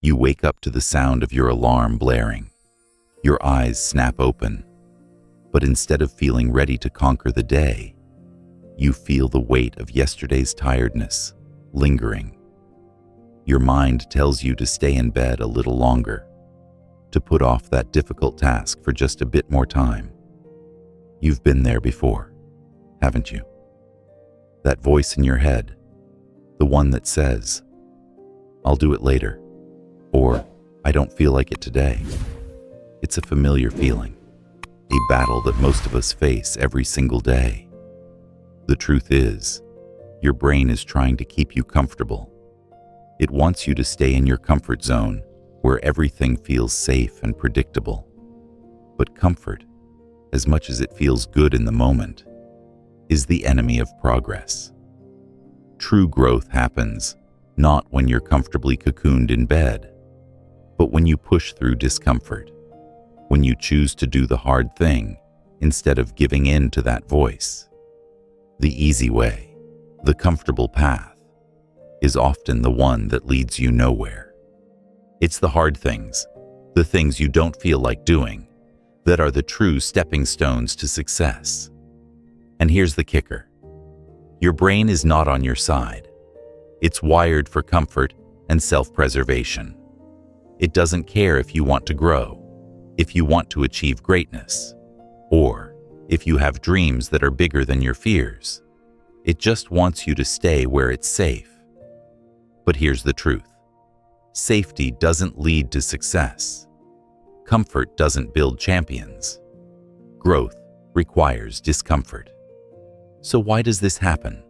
You wake up to the sound of your alarm blaring. Your eyes snap open. But instead of feeling ready to conquer the day, you feel the weight of yesterday's tiredness lingering. Your mind tells you to stay in bed a little longer, to put off that difficult task for just a bit more time. You've been there before, haven't you? That voice in your head, the one that says, "I'll do it later," or "I don't feel like it today." It's a familiar feeling, a battle that most of us face every single day. The truth is, your brain is trying to keep you comfortable. It wants you to stay in your comfort zone where everything feels safe and predictable. But comfort, as much as it feels good in the moment, is the enemy of progress. True growth happens not when you're comfortably cocooned in bed, but when you push through discomfort, when you choose to do the hard thing instead of giving in to that voice. The easy way, the comfortable path, is often the one that leads you nowhere. It's the hard things, the things you don't feel like doing, that are the true stepping stones to success. And here's the kicker. Your brain is not on your side. It's wired for comfort and self-preservation. It doesn't care if you want to grow, if you want to achieve greatness, or if you have dreams that are bigger than your fears. It just wants you to stay where it's safe. But here's the truth. Safety doesn't lead to success. Comfort doesn't build champions. Growth requires discomfort. So why does this happen?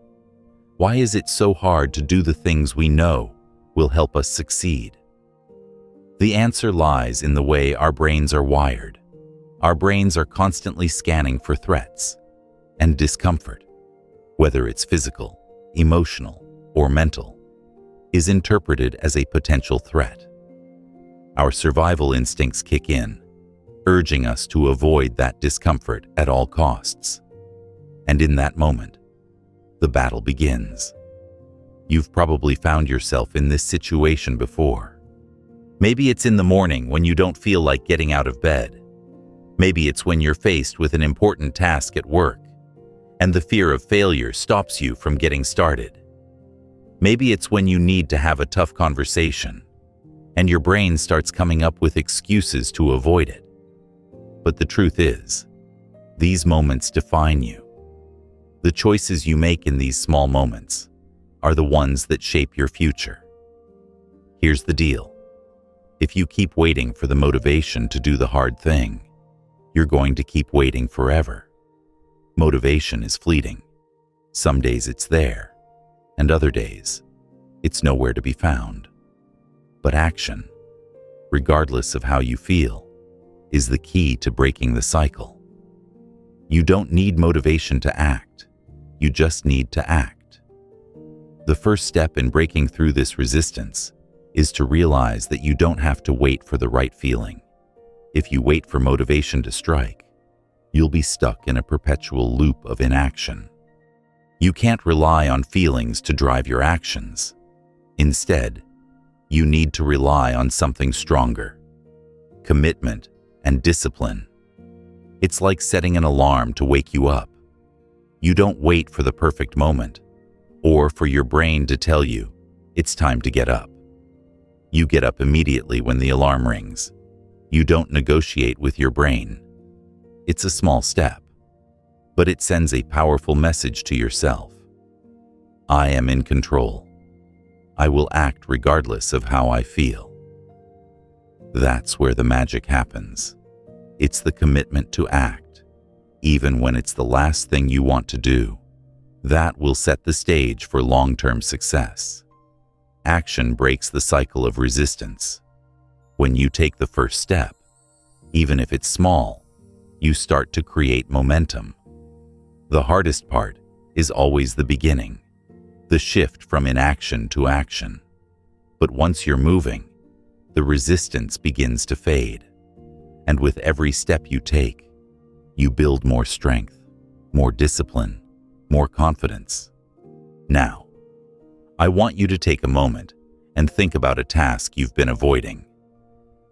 Why is it so hard to do the things we know will help us succeed? The answer lies in the way our brains are wired. Our brains are constantly scanning for threats, and discomfort, whether it's physical, emotional, or mental, is interpreted as a potential threat. Our survival instincts kick in, urging us to avoid that discomfort at all costs. And in that moment, the battle begins. You've probably found yourself in this situation before. Maybe it's in the morning when you don't feel like getting out of bed. Maybe it's when you're faced with an important task at work, and the fear of failure stops you from getting started. Maybe it's when you need to have a tough conversation, and your brain starts coming up with excuses to avoid it. But the truth is, these moments define you. The choices you make in these small moments are the ones that shape your future. Here's the deal. If you keep waiting for the motivation to do the hard thing, you're going to keep waiting forever. Motivation is fleeting. Some days it's there, and other days, it's nowhere to be found. But action, regardless of how you feel, is the key to breaking the cycle. You don't need motivation to act. You just need to act. The first step in breaking through this resistance is to realize that you don't have to wait for the right feeling. If you wait for motivation to strike, you'll be stuck in a perpetual loop of inaction. You can't rely on feelings to drive your actions. Instead, you need to rely on something stronger: commitment and discipline. It's like setting an alarm to wake you up. You don't wait for the perfect moment, or for your brain to tell you it's time to get up. You get up immediately when the alarm rings. You don't negotiate with your brain. It's a small step, but it sends a powerful message to yourself. I am in control. I will act regardless of how I feel. That's where the magic happens. It's the commitment to act, even when it's the last thing you want to do. That will set the stage for long-term success. Action breaks the cycle of resistance. When you take the first step, even if it's small, you start to create momentum. The hardest part is always the beginning, the shift from inaction to action. But once you're moving, the resistance begins to fade. And with every step you take, you build more strength, more discipline, more confidence. Now, I want you to take a moment and think about a task you've been avoiding.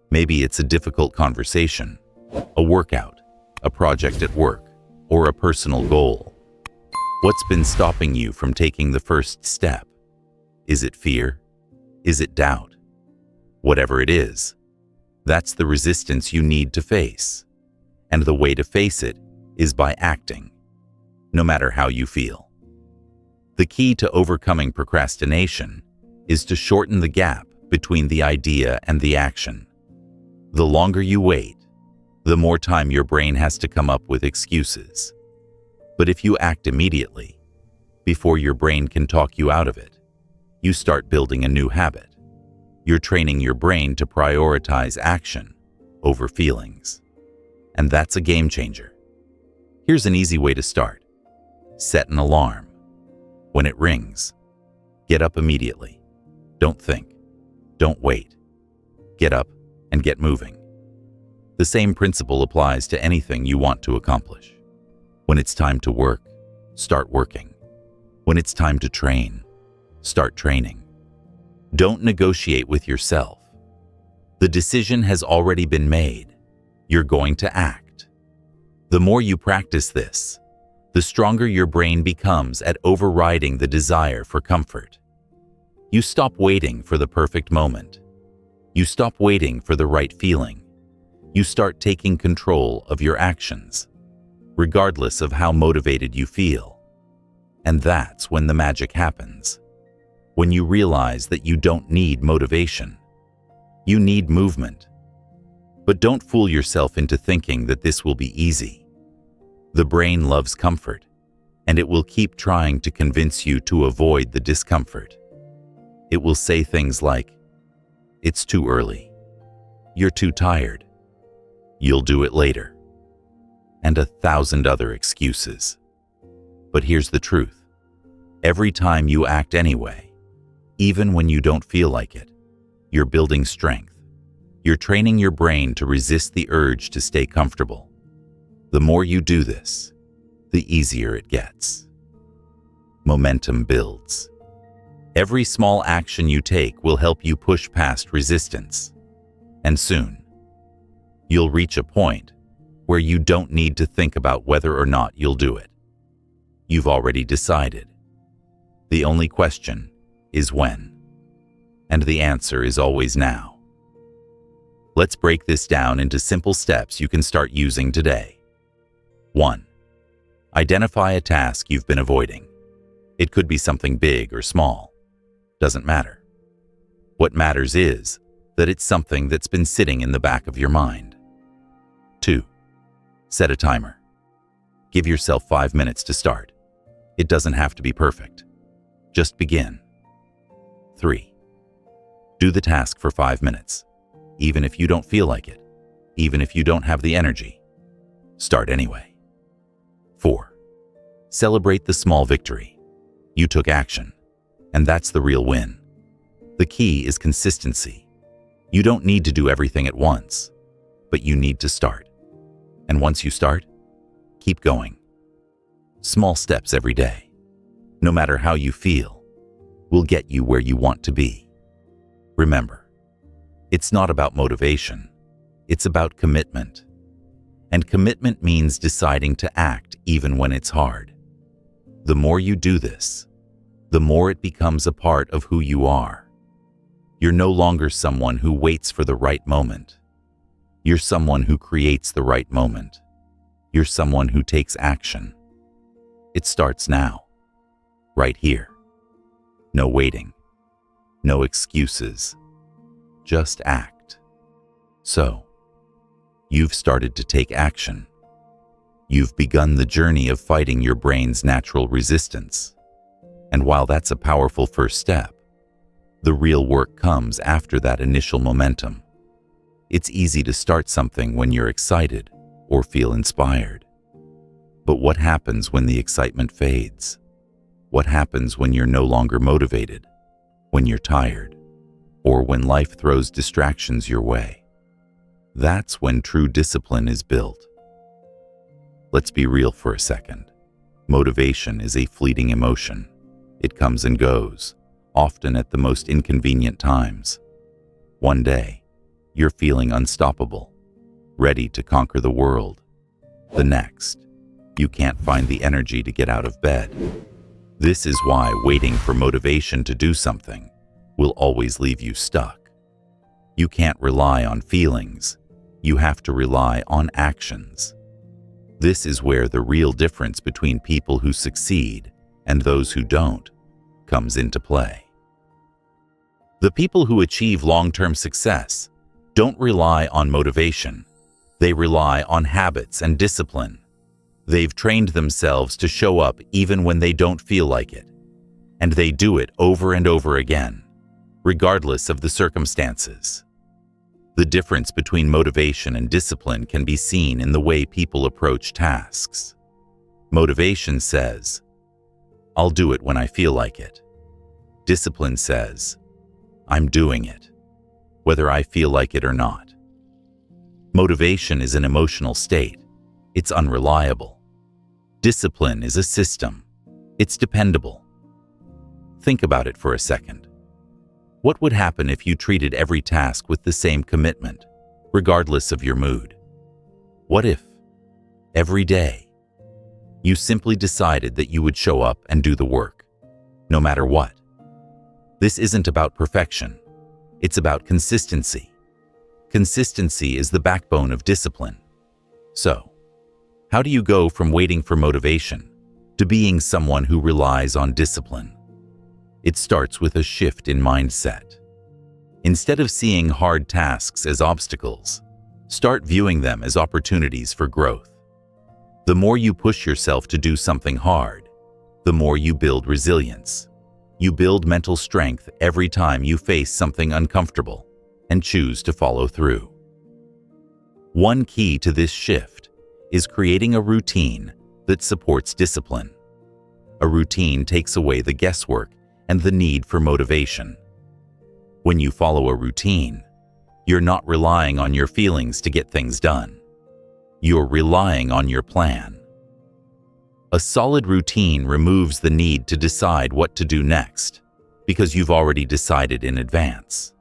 Maybe it's a difficult conversation, a workout, a project at work, or a personal goal. What's been stopping you from taking the first step? Is it fear? Is it doubt? Whatever it is, that's the resistance you need to face. And the way to face it is by acting, no matter how you feel. The key to overcoming procrastination is to shorten the gap between the idea and the action. The longer you wait, the more time your brain has to come up with excuses. But if you act immediately, before your brain can talk you out of it, you start building a new habit. You're training your brain to prioritize action over feelings. And that's a game changer. Here's an easy way to start. Set an alarm. When it rings, get up immediately. Don't think. Don't wait. Get up and get moving. The same principle applies to anything you want to accomplish. When it's time to work, start working. When it's time to train, start training. Don't negotiate with yourself. The decision has already been made. You're going to act. The more you practice this, the stronger your brain becomes at overriding the desire for comfort. You stop waiting for the perfect moment. You stop waiting for the right feeling. You start taking control of your actions, regardless of how motivated you feel. And that's when the magic happens. When you realize that you don't need motivation. You need movement. But don't fool yourself into thinking that this will be easy. The brain loves comfort, and it will keep trying to convince you to avoid the discomfort. It will say things like, "It's too early. You're too tired. You'll do it later." And 1,000 other excuses. But here's the truth. Every time you act anyway, even when you don't feel like it, you're building strength. You're training your brain to resist the urge to stay comfortable. The more you do this, the easier it gets. Momentum builds. Every small action you take will help you push past resistance. And soon, you'll reach a point where you don't need to think about whether or not you'll do it. You've already decided. The only question is when. And the answer is always now. Let's break this down into simple steps you can start using today. 1. Identify a task you've been avoiding. It could be something big or small. Doesn't matter. What matters is that it's something that's been sitting in the back of your mind. 2. Set a timer. Give yourself 5 minutes to start. It doesn't have to be perfect. Just begin. 3. Do the task for 5 minutes, even if you don't feel like it, even if you don't have the energy. Start anyway. 4. Celebrate the small victory. You took action, and that's the real win. The key is consistency. You don't need to do everything at once, but you need to start. And once you start, keep going. Small steps every day, no matter how you feel, will get you where you want to be. Remember, it's not about motivation, it's about commitment. And commitment means deciding to act even when it's hard. The more you do this, the more it becomes a part of who you are. You're no longer someone who waits for the right moment. You're someone who creates the right moment. You're someone who takes action. It starts now, right here. No waiting, no excuses, just act. So, you've started to take action. You've begun the journey of fighting your brain's natural resistance. And while that's a powerful first step, the real work comes after that initial momentum. It's easy to start something when you're excited or feel inspired. But what happens when the excitement fades? What happens when you're no longer motivated, when you're tired, or when life throws distractions your way? That's when true discipline is built. Let's be real for a second. Motivation is a fleeting emotion. It comes and goes, often at the most inconvenient times. One day, you're feeling unstoppable, ready to conquer the world. The next, you can't find the energy to get out of bed. This is why waiting for motivation to do something will always leave you stuck. You can't rely on feelings. You have to rely on actions. This is where the real difference between people who succeed and those who don't comes into play. The people who achieve long-term success don't rely on motivation. They rely on habits and discipline. They've trained themselves to show up even when they don't feel like it. And they do it over and over again, regardless of the circumstances. The difference between motivation and discipline can be seen in the way people approach tasks. Motivation says, "I'll do it when I feel like it." Discipline says, "I'm doing it, whether I feel like it or not." Motivation is an emotional state. It's unreliable. Discipline is a system. It's dependable. Think about it for a second. What would happen if you treated every task with the same commitment, regardless of your mood? What if, every day, you simply decided that you would show up and do the work, no matter what? This isn't about perfection. It's about consistency. Consistency is the backbone of discipline. So, how do you go from waiting for motivation to being someone who relies on discipline? It starts with a shift in mindset. Instead of seeing hard tasks as obstacles, start viewing them as opportunities for growth. The more you push yourself to do something hard, the more you build resilience. You build mental strength every time you face something uncomfortable and choose to follow through. One key to this shift is creating a routine that supports discipline. A routine takes away the guesswork and the need for motivation. When you follow a routine, you're not relying on your feelings to get things done. You're relying on your plan. A solid routine removes the need to decide what to do next, because you've already decided in advance.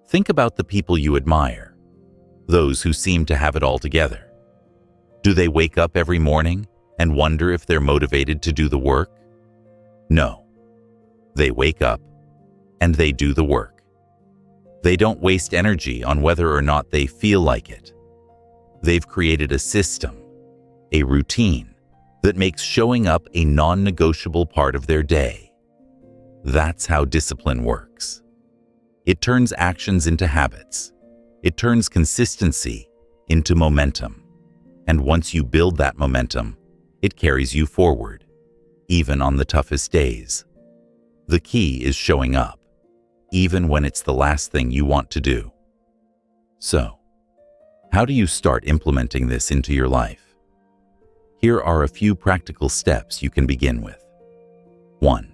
Think about the people you admire, those who seem to have it all together. Do they wake up every morning and wonder if they're motivated to do the work? No. They wake up and they do the work. They don't waste energy on whether or not they feel like it. They've created a system, a routine, that makes showing up a non-negotiable part of their day. That's how discipline works. It turns actions into habits. It turns consistency into momentum. And once you build that momentum, it carries you forward, even on the toughest days. The key is showing up, even when it's the last thing you want to do. So, how do you start implementing this into your life? Here are a few practical steps you can begin with. 1.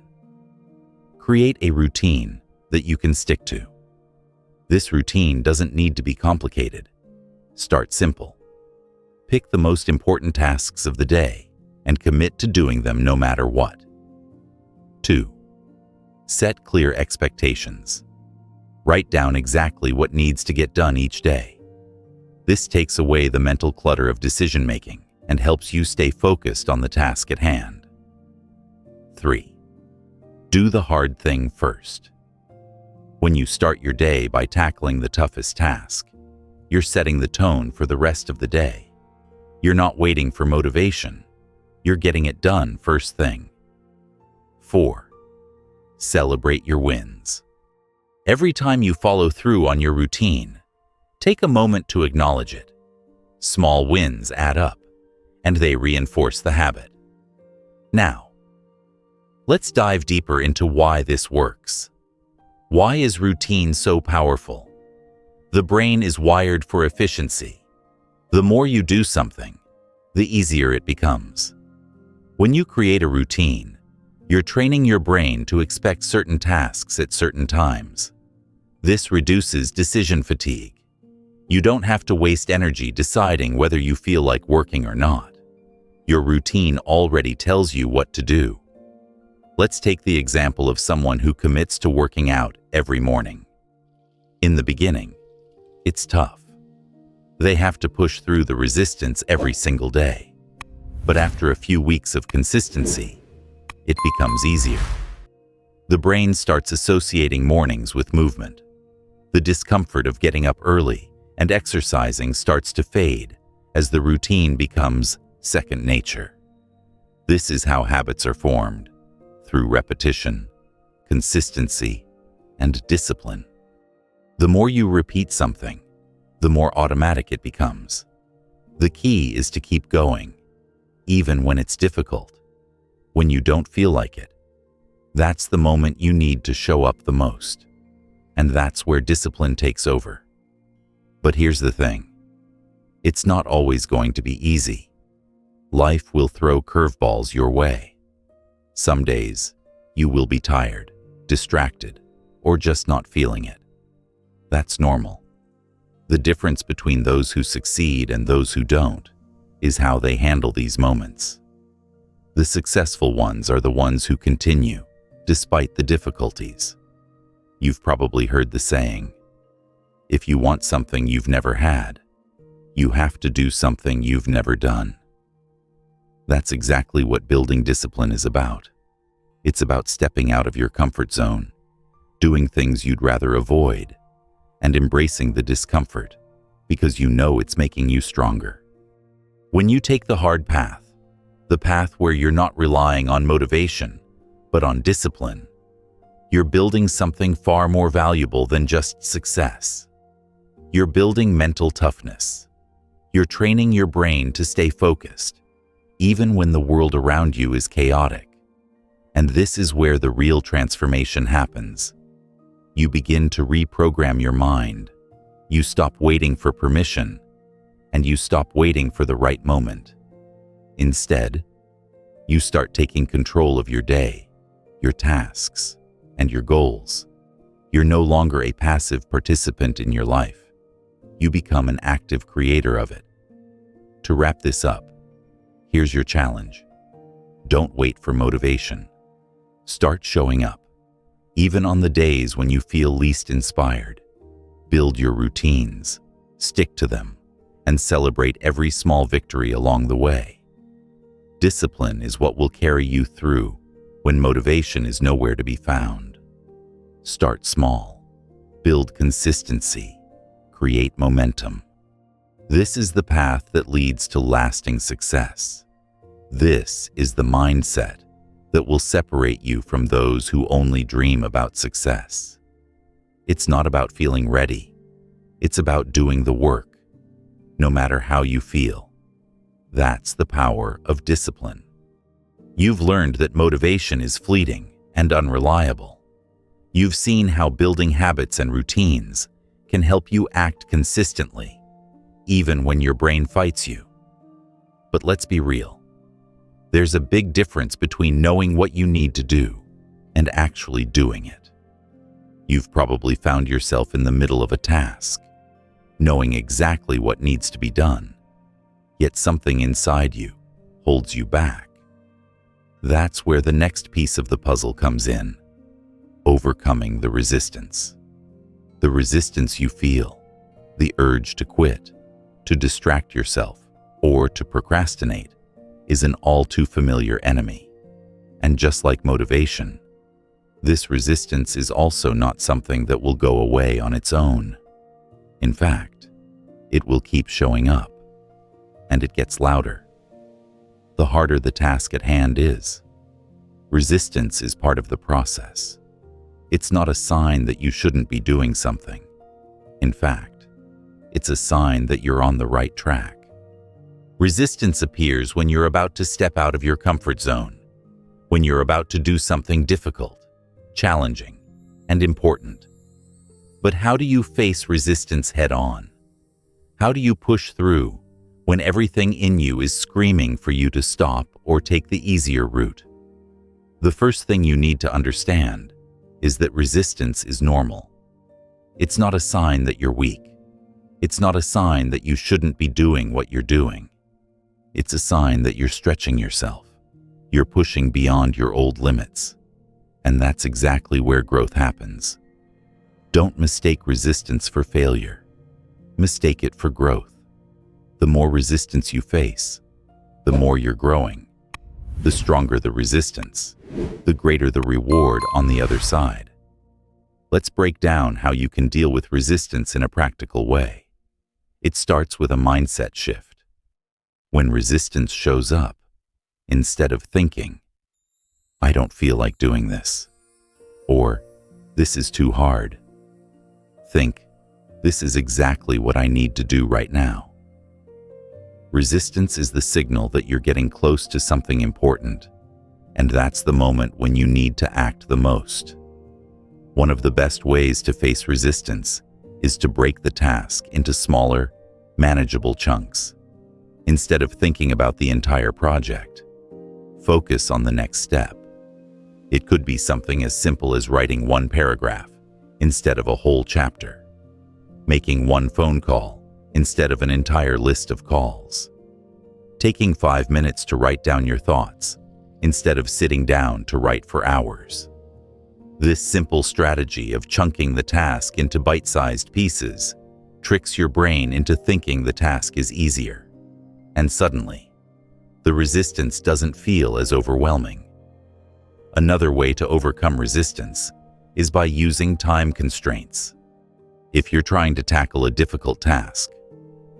Create a routine that you can stick to. This routine doesn't need to be complicated. Start simple. Pick the most important tasks of the day and commit to doing them no matter what. 2. Set clear expectations. Write down exactly what needs to get done each day. This takes away the mental clutter of decision-making and helps you stay focused on the task at hand. 3. Do the hard thing first. When you start your day by tackling the toughest task, you're setting the tone for the rest of the day. You're not waiting for motivation. You're getting it done first thing. 4. Celebrate your wins. Every time you follow through on your routine, take a moment to acknowledge it. Small wins add up, and they reinforce the habit. Now, let's dive deeper into why this works. Why is routine so powerful? The brain is wired for efficiency. The more you do something, the easier it becomes. When you create a routine, you're training your brain to expect certain tasks at certain times. This reduces decision fatigue. You don't have to waste energy deciding whether you feel like working or not. Your routine already tells you what to do. Let's take the example of someone who commits to working out every morning. In the beginning, it's tough. They have to push through the resistance every single day. But after a few weeks of consistency, it becomes easier. The brain starts associating mornings with movement. The discomfort of getting up early and exercising starts to fade as the routine becomes second nature. This is how habits are formed, through repetition, consistency, and discipline. The more you repeat something, the more automatic it becomes. The key is to keep going, even when it's difficult, when you don't feel like it. That's the moment you need to show up the most, and that's where discipline takes over. But here's the thing. It's not always going to be easy. Life will throw curveballs your way. Some days, you will be tired, distracted, or just not feeling it. That's normal. The difference between those who succeed and those who don't is how they handle these moments. The successful ones are the ones who continue, despite the difficulties. You've probably heard the saying, if you want something you've never had, you have to do something you've never done. That's exactly what building discipline is about. It's about stepping out of your comfort zone, doing things you'd rather avoid, and embracing the discomfort because you know it's making you stronger. When you take the hard path, the path where you're not relying on motivation, but on discipline, you're building something far more valuable than just success. You're building mental toughness. You're training your brain to stay focused, even when the world around you is chaotic. And this is where the real transformation happens. You begin to reprogram your mind. You stop waiting for permission, and you stop waiting for the right moment. Instead, you start taking control of your day, your tasks, and your goals. You're no longer a passive participant in your life. You become an active creator of it. To wrap this up, here's your challenge. Don't wait for motivation. Start showing up, even on the days when you feel least inspired. Build your routines, stick to them, and celebrate every small victory along the way. Discipline is what will carry you through when motivation is nowhere to be found. Start small, build consistency, create momentum. This is the path that leads to lasting success. This is the mindset that will separate you from those who only dream about success. It's not about feeling ready. It's about doing the work, no matter how you feel. That's the power of discipline. You've learned that motivation is fleeting and unreliable. You've seen how building habits and routines can help you act consistently, even when your brain fights you. But let's be real. There's a big difference between knowing what you need to do and actually doing it. You've probably found yourself in the middle of a task, knowing exactly what needs to be done, yet something inside you holds you back. That's where the next piece of the puzzle comes in: overcoming the resistance. The resistance you feel, the urge to quit, to distract yourself, or to procrastinate, is an all too familiar enemy. And just like motivation, this resistance is also not something that will go away on its own. In fact, it will keep showing up, and it gets louder. The harder the task at hand is, resistance is part of the process. It's not a sign that you shouldn't be doing something. In fact, it's a sign that you're on the right track. Resistance appears when you're about to step out of your comfort zone, when you're about to do something difficult, challenging, and important. But how do you face resistance head-on? How do you push through when everything in you is screaming for you to stop or take the easier route? The first thing you need to understand is that resistance is normal. It's not a sign that you're weak. It's not a sign that you shouldn't be doing what you're doing. It's a sign that you're stretching yourself. You're pushing beyond your old limits. And that's exactly where growth happens. Don't mistake resistance for failure. Mistake it for growth. The more resistance you face, the more you're growing. The stronger the resistance, the greater the reward on the other side. Let's break down how you can deal with resistance in a practical way. It starts with a mindset shift. When resistance shows up, instead of thinking, "I don't feel like doing this," or "This is too hard," think, "This is exactly what I need to do right now." Resistance is the signal that you're getting close to something important, and that's the moment when you need to act the most. One of the best ways to face resistance is to break the task into smaller, manageable chunks. Instead of thinking about the entire project, focus on the next step. It could be something as simple as writing one paragraph instead of a whole chapter, making one phone call instead of an entire list of calls, taking 5 minutes to write down your thoughts instead of sitting down to write for hours. This simple strategy of chunking the task into bite-sized pieces tricks your brain into thinking the task is easier, and suddenly, the resistance doesn't feel as overwhelming. Another way to overcome resistance is by using time constraints. If you're trying to tackle a difficult task,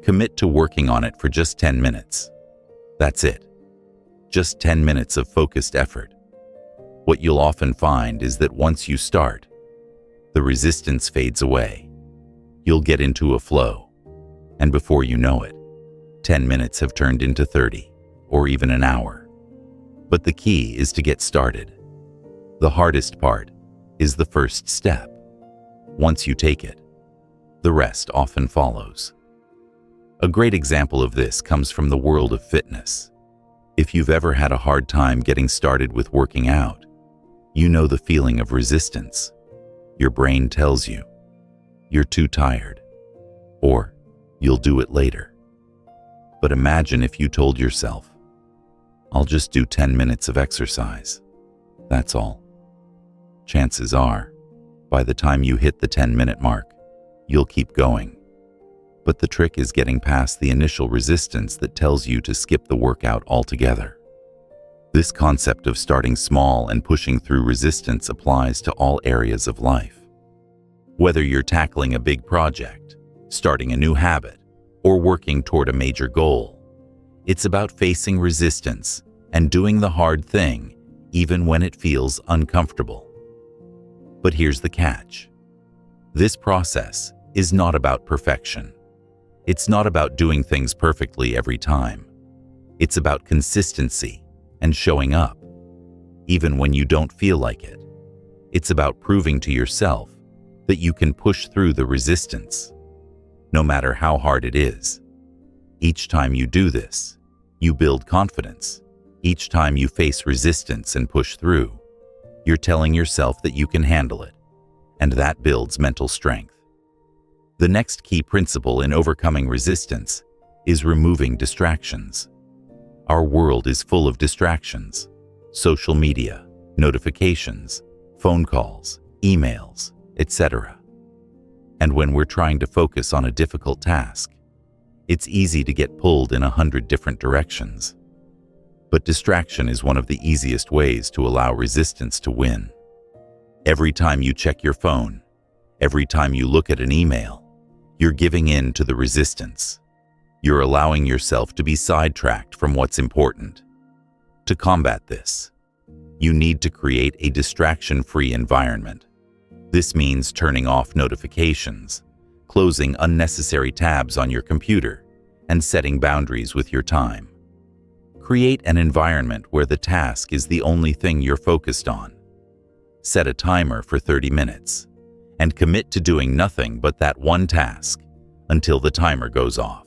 commit to working on it for just 10 minutes. That's it. Just 10 minutes of focused effort. What you'll often find is that once you start, the resistance fades away. You'll get into a flow, and before you know it, 10 minutes have turned into 30, or even an hour. But the key is to get started. The hardest part is the first step. Once you take it, the rest often follows. A great example of this comes from the world of fitness. If you've ever had a hard time getting started with working out, you know the feeling of resistance. Your brain tells you, "You're too tired," or "You'll do it later." But imagine if you told yourself, "I'll just do 10 minutes of exercise. That's all." Chances are, by the time you hit the 10-minute mark, you'll keep going. But the trick is getting past the initial resistance that tells you to skip the workout altogether. This concept of starting small and pushing through resistance applies to all areas of life. Whether you're tackling a big project, starting a new habit, or working toward a major goal, it's about facing resistance and doing the hard thing even when it feels uncomfortable. But here's the catch. This process is not about perfection. It's not about doing things perfectly every time. It's about consistency and showing up, even when you don't feel like it. It's about proving to yourself that you can push through the resistance, no matter how hard it is. Each time you do this, you build confidence. Each time you face resistance and push through, you're telling yourself that you can handle it, and that builds mental strength. The next key principle in overcoming resistance is removing distractions. Our world is full of distractions: social media, notifications, phone calls, emails, etc. And when we're trying to focus on a difficult task, it's easy to get pulled in 100 different directions. But distraction is one of the easiest ways to allow resistance to win. Every time you check your phone, every time you look at an email, you're giving in to the resistance. You're allowing yourself to be sidetracked from what's important. To combat this, you need to create a distraction-free environment. This means turning off notifications, closing unnecessary tabs on your computer, and setting boundaries with your time. Create an environment where the task is the only thing you're focused on. Set a timer for 30 minutes, and commit to doing nothing but that one task until the timer goes off.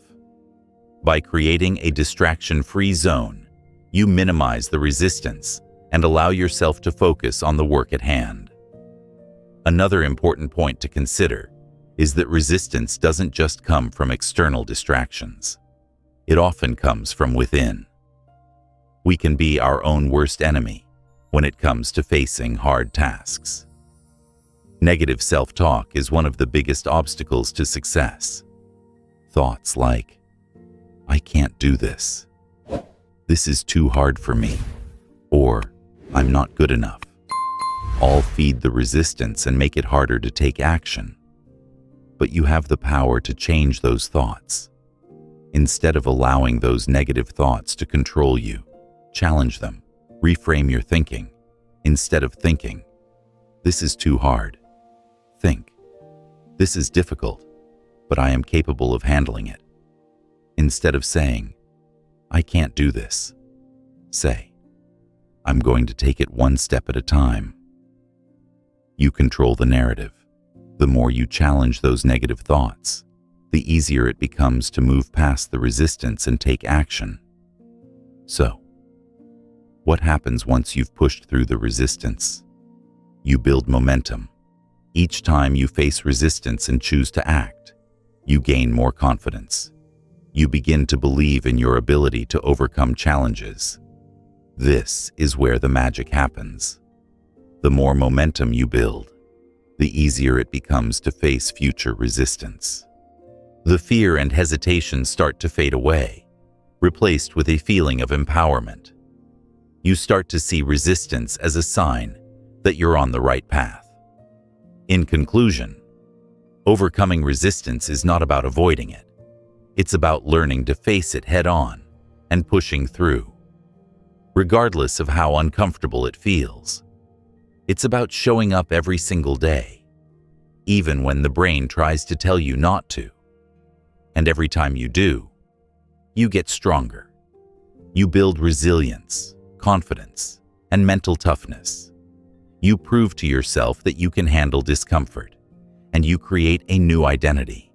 By creating a distraction-free zone, you minimize the resistance and allow yourself to focus on the work at hand. Another important point to consider is that resistance doesn't just come from external distractions. It often comes from within. We can be our own worst enemy when it comes to facing hard tasks. Negative self-talk is one of the biggest obstacles to success. Thoughts like, "I can't do this," "This is too hard for me," or "I'm not good enough," all feed the resistance and make it harder to take action. But you have the power to change those thoughts. Instead of allowing those negative thoughts to control you, challenge them. Reframe your thinking. Instead of thinking, "This is too hard," think, "This is difficult, but I am capable of handling it." Instead of saying, "I can't do this," say, "I'm going to take it one step at a time." You control the narrative. The more you challenge those negative thoughts, the easier it becomes to move past the resistance and take action. So, what happens once you've pushed through the resistance? You build momentum. Each time you face resistance and choose to act, you gain more confidence. You begin to believe in your ability to overcome challenges. This is where the magic happens. The more momentum you build, the easier it becomes to face future resistance. The fear and hesitation start to fade away, replaced with a feeling of empowerment. You start to see resistance as a sign that you're on the right path. In conclusion, overcoming resistance is not about avoiding it. It's about learning to face it head-on and pushing through, regardless of how uncomfortable it feels. It's about showing up every single day, even when the brain tries to tell you not to. And every time you do, you get stronger. You build resilience, confidence, and mental toughness. You prove to yourself that you can handle discomfort, and you create a new identity,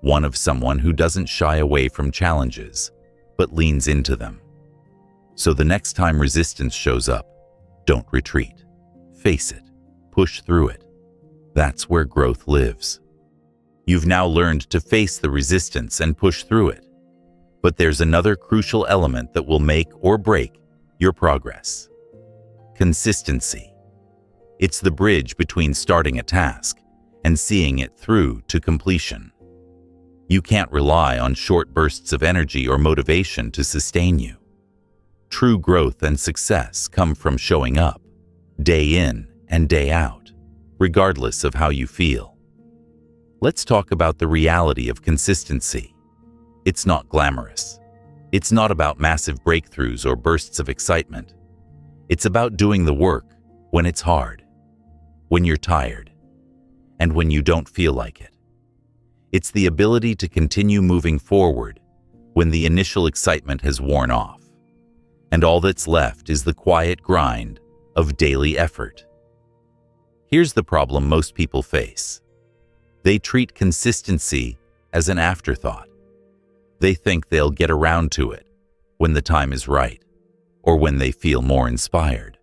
one of someone who doesn't shy away from challenges, but leans into them. So the next time resistance shows up, don't retreat. Face it. Push through it. That's where growth lives. You've now learned to face the resistance and push through it. But there's another crucial element that will make or break your progress. Consistency. It's the bridge between starting a task and seeing it through to completion. You can't rely on short bursts of energy or motivation to sustain you. True growth and success come from showing up, day in and day out, regardless of how you feel. Let's talk about the reality of consistency. It's not glamorous. It's not about massive breakthroughs or bursts of excitement. It's about doing the work when it's hard, when you're tired, and when you don't feel like it. It's the ability to continue moving forward when the initial excitement has worn off, and all that's left is the quiet grind of daily effort. Here's the problem most people face. They treat consistency as an afterthought. They think they'll get around to it when the time is right, or when they feel more inspired.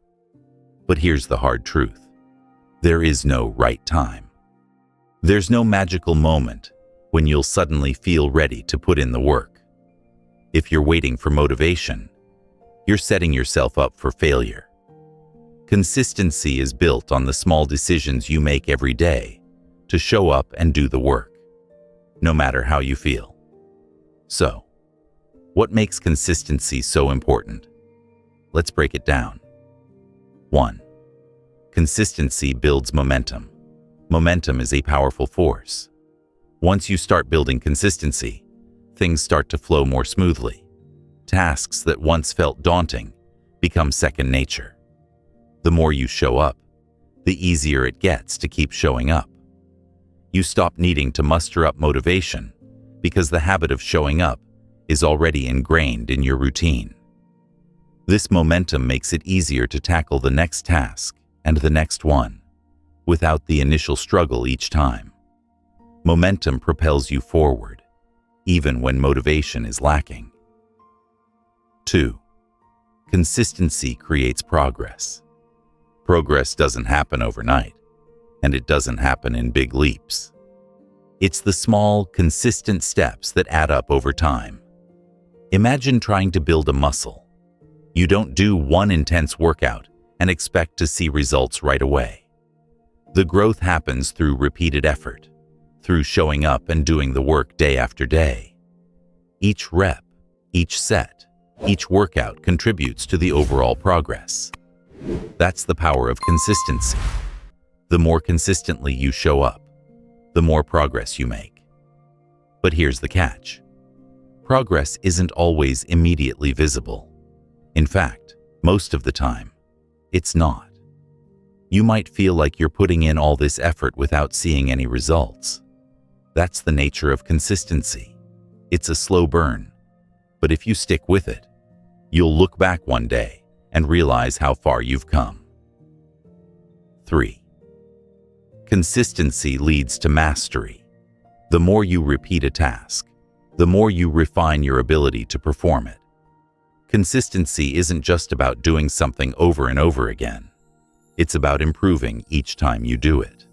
But here's the hard truth. There is no right time. There's no magical moment when you'll suddenly feel ready to put in the work. If you're waiting for motivation, you're setting yourself up for failure. Consistency is built on the small decisions you make every day to show up and do the work, no matter how you feel. So, what makes consistency so important? Let's break it down. 1. Consistency builds momentum. Momentum is a powerful force. Once you start building consistency, things start to flow more smoothly. Tasks that once felt daunting become second nature. The more you show up, the easier it gets to keep showing up. You stop needing to muster up motivation because the habit of showing up is already ingrained in your routine. This momentum makes it easier to tackle the next task and the next one without the initial struggle each time. Momentum propels you forward, even when motivation is lacking. 2. Consistency creates progress. Progress doesn't happen overnight, and it doesn't happen in big leaps. It's the small, consistent steps that add up over time. Imagine trying to build a muscle. You don't do one intense workout and expect to see results right away. The growth happens through repeated effort, through showing up and doing the work day after day. Each rep, each set, each workout contributes to the overall progress. That's the power of consistency. The more consistently you show up, the more progress you make. But here's the catch. Progress isn't always immediately visible. In fact, most of the time, it's not. You might feel like you're putting in all this effort without seeing any results. That's the nature of consistency. It's a slow burn, but if you stick with it, you'll look back one day and realize how far you've come. 3. Consistency leads to mastery. The more you repeat a task, the more you refine your ability to perform it. Consistency isn't just about doing something over and over again. It's about improving each time you do it.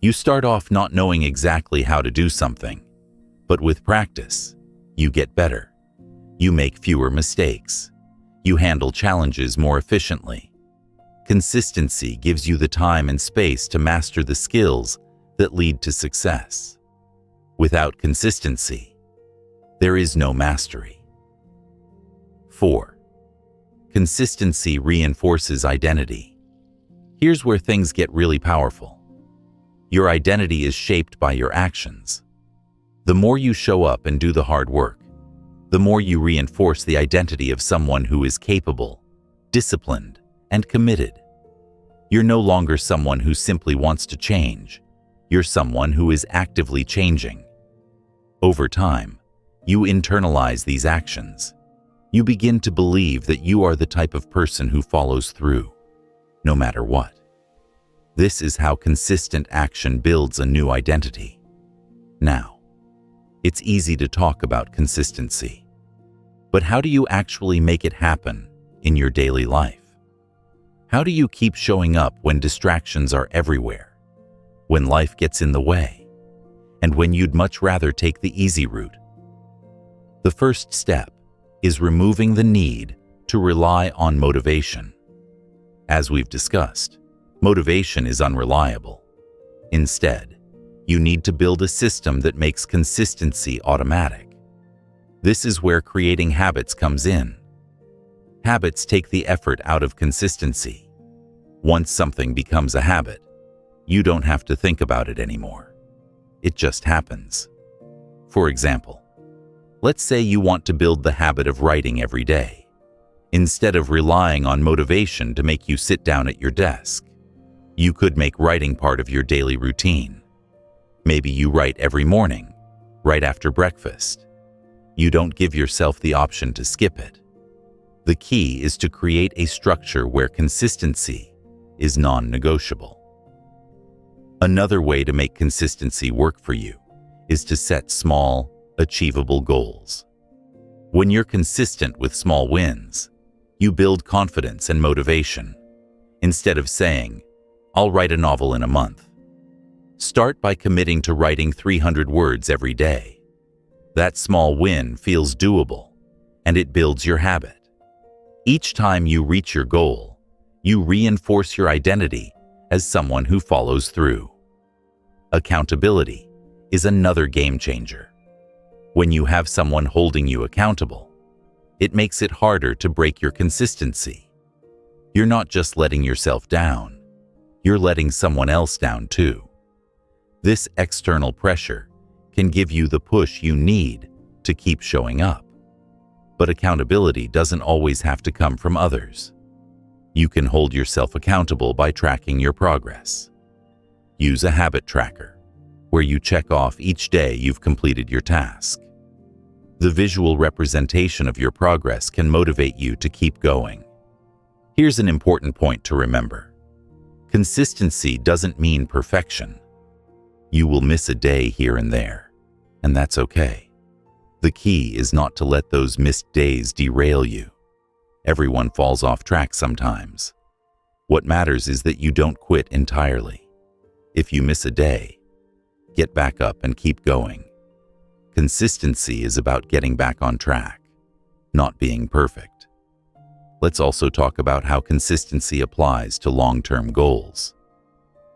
You start off not knowing exactly how to do something, but with practice, you get better. You make fewer mistakes. You handle challenges more efficiently. Consistency gives you the time and space to master the skills that lead to success. Without consistency, there is no mastery. 4. Consistency reinforces identity. Here's where things get really powerful. Your identity is shaped by your actions. The more you show up and do the hard work, the more you reinforce the identity of someone who is capable, disciplined, and committed. You're no longer someone who simply wants to change. You're someone who is actively changing. Over time, you internalize these actions. You begin to believe that you are the type of person who follows through, no matter what. This is how consistent action builds a new identity. Now, it's easy to talk about consistency, but how do you actually make it happen in your daily life? How do you keep showing up when distractions are everywhere, when life gets in the way, and when you'd much rather take the easy route? The first step is removing the need to rely on motivation. As we've discussed, motivation is unreliable. Instead, you need to build a system that makes consistency automatic. This is where creating habits comes in. Habits take the effort out of consistency. Once something becomes a habit, you don't have to think about it anymore. It just happens. For example, let's say you want to build the habit of writing every day. Instead of relying on motivation to make you sit down at your desk, you could make writing part of your daily routine. Maybe you write every morning, right after breakfast. You don't give yourself the option to skip it. The key is to create a structure where consistency is non-negotiable. Another way to make consistency work for you is to set small, achievable goals. When you're consistent with small wins, you build confidence and motivation. Instead of saying, "I'll write a novel in a month," start by committing to writing 300 words every day. That small win feels doable, and it builds your habit. Each time you reach your goal, you reinforce your identity as someone who follows through. Accountability is another game changer. When you have someone holding you accountable, it makes it harder to break your consistency. You're not just letting yourself down, you're letting someone else down too. This external pressure can give you the push you need to keep showing up. But accountability doesn't always have to come from others. You can hold yourself accountable by tracking your progress. Use a habit tracker, where you check off each day you've completed your task. The visual representation of your progress can motivate you to keep going. Here's an important point to remember. Consistency doesn't mean perfection. You will miss a day here and there, and that's okay. The key is not to let those missed days derail you. Everyone falls off track sometimes. What matters is that you don't quit entirely. If you miss a day, get back up and keep going. Consistency is about getting back on track, not being perfect. Let's also talk about how consistency applies to long-term goals.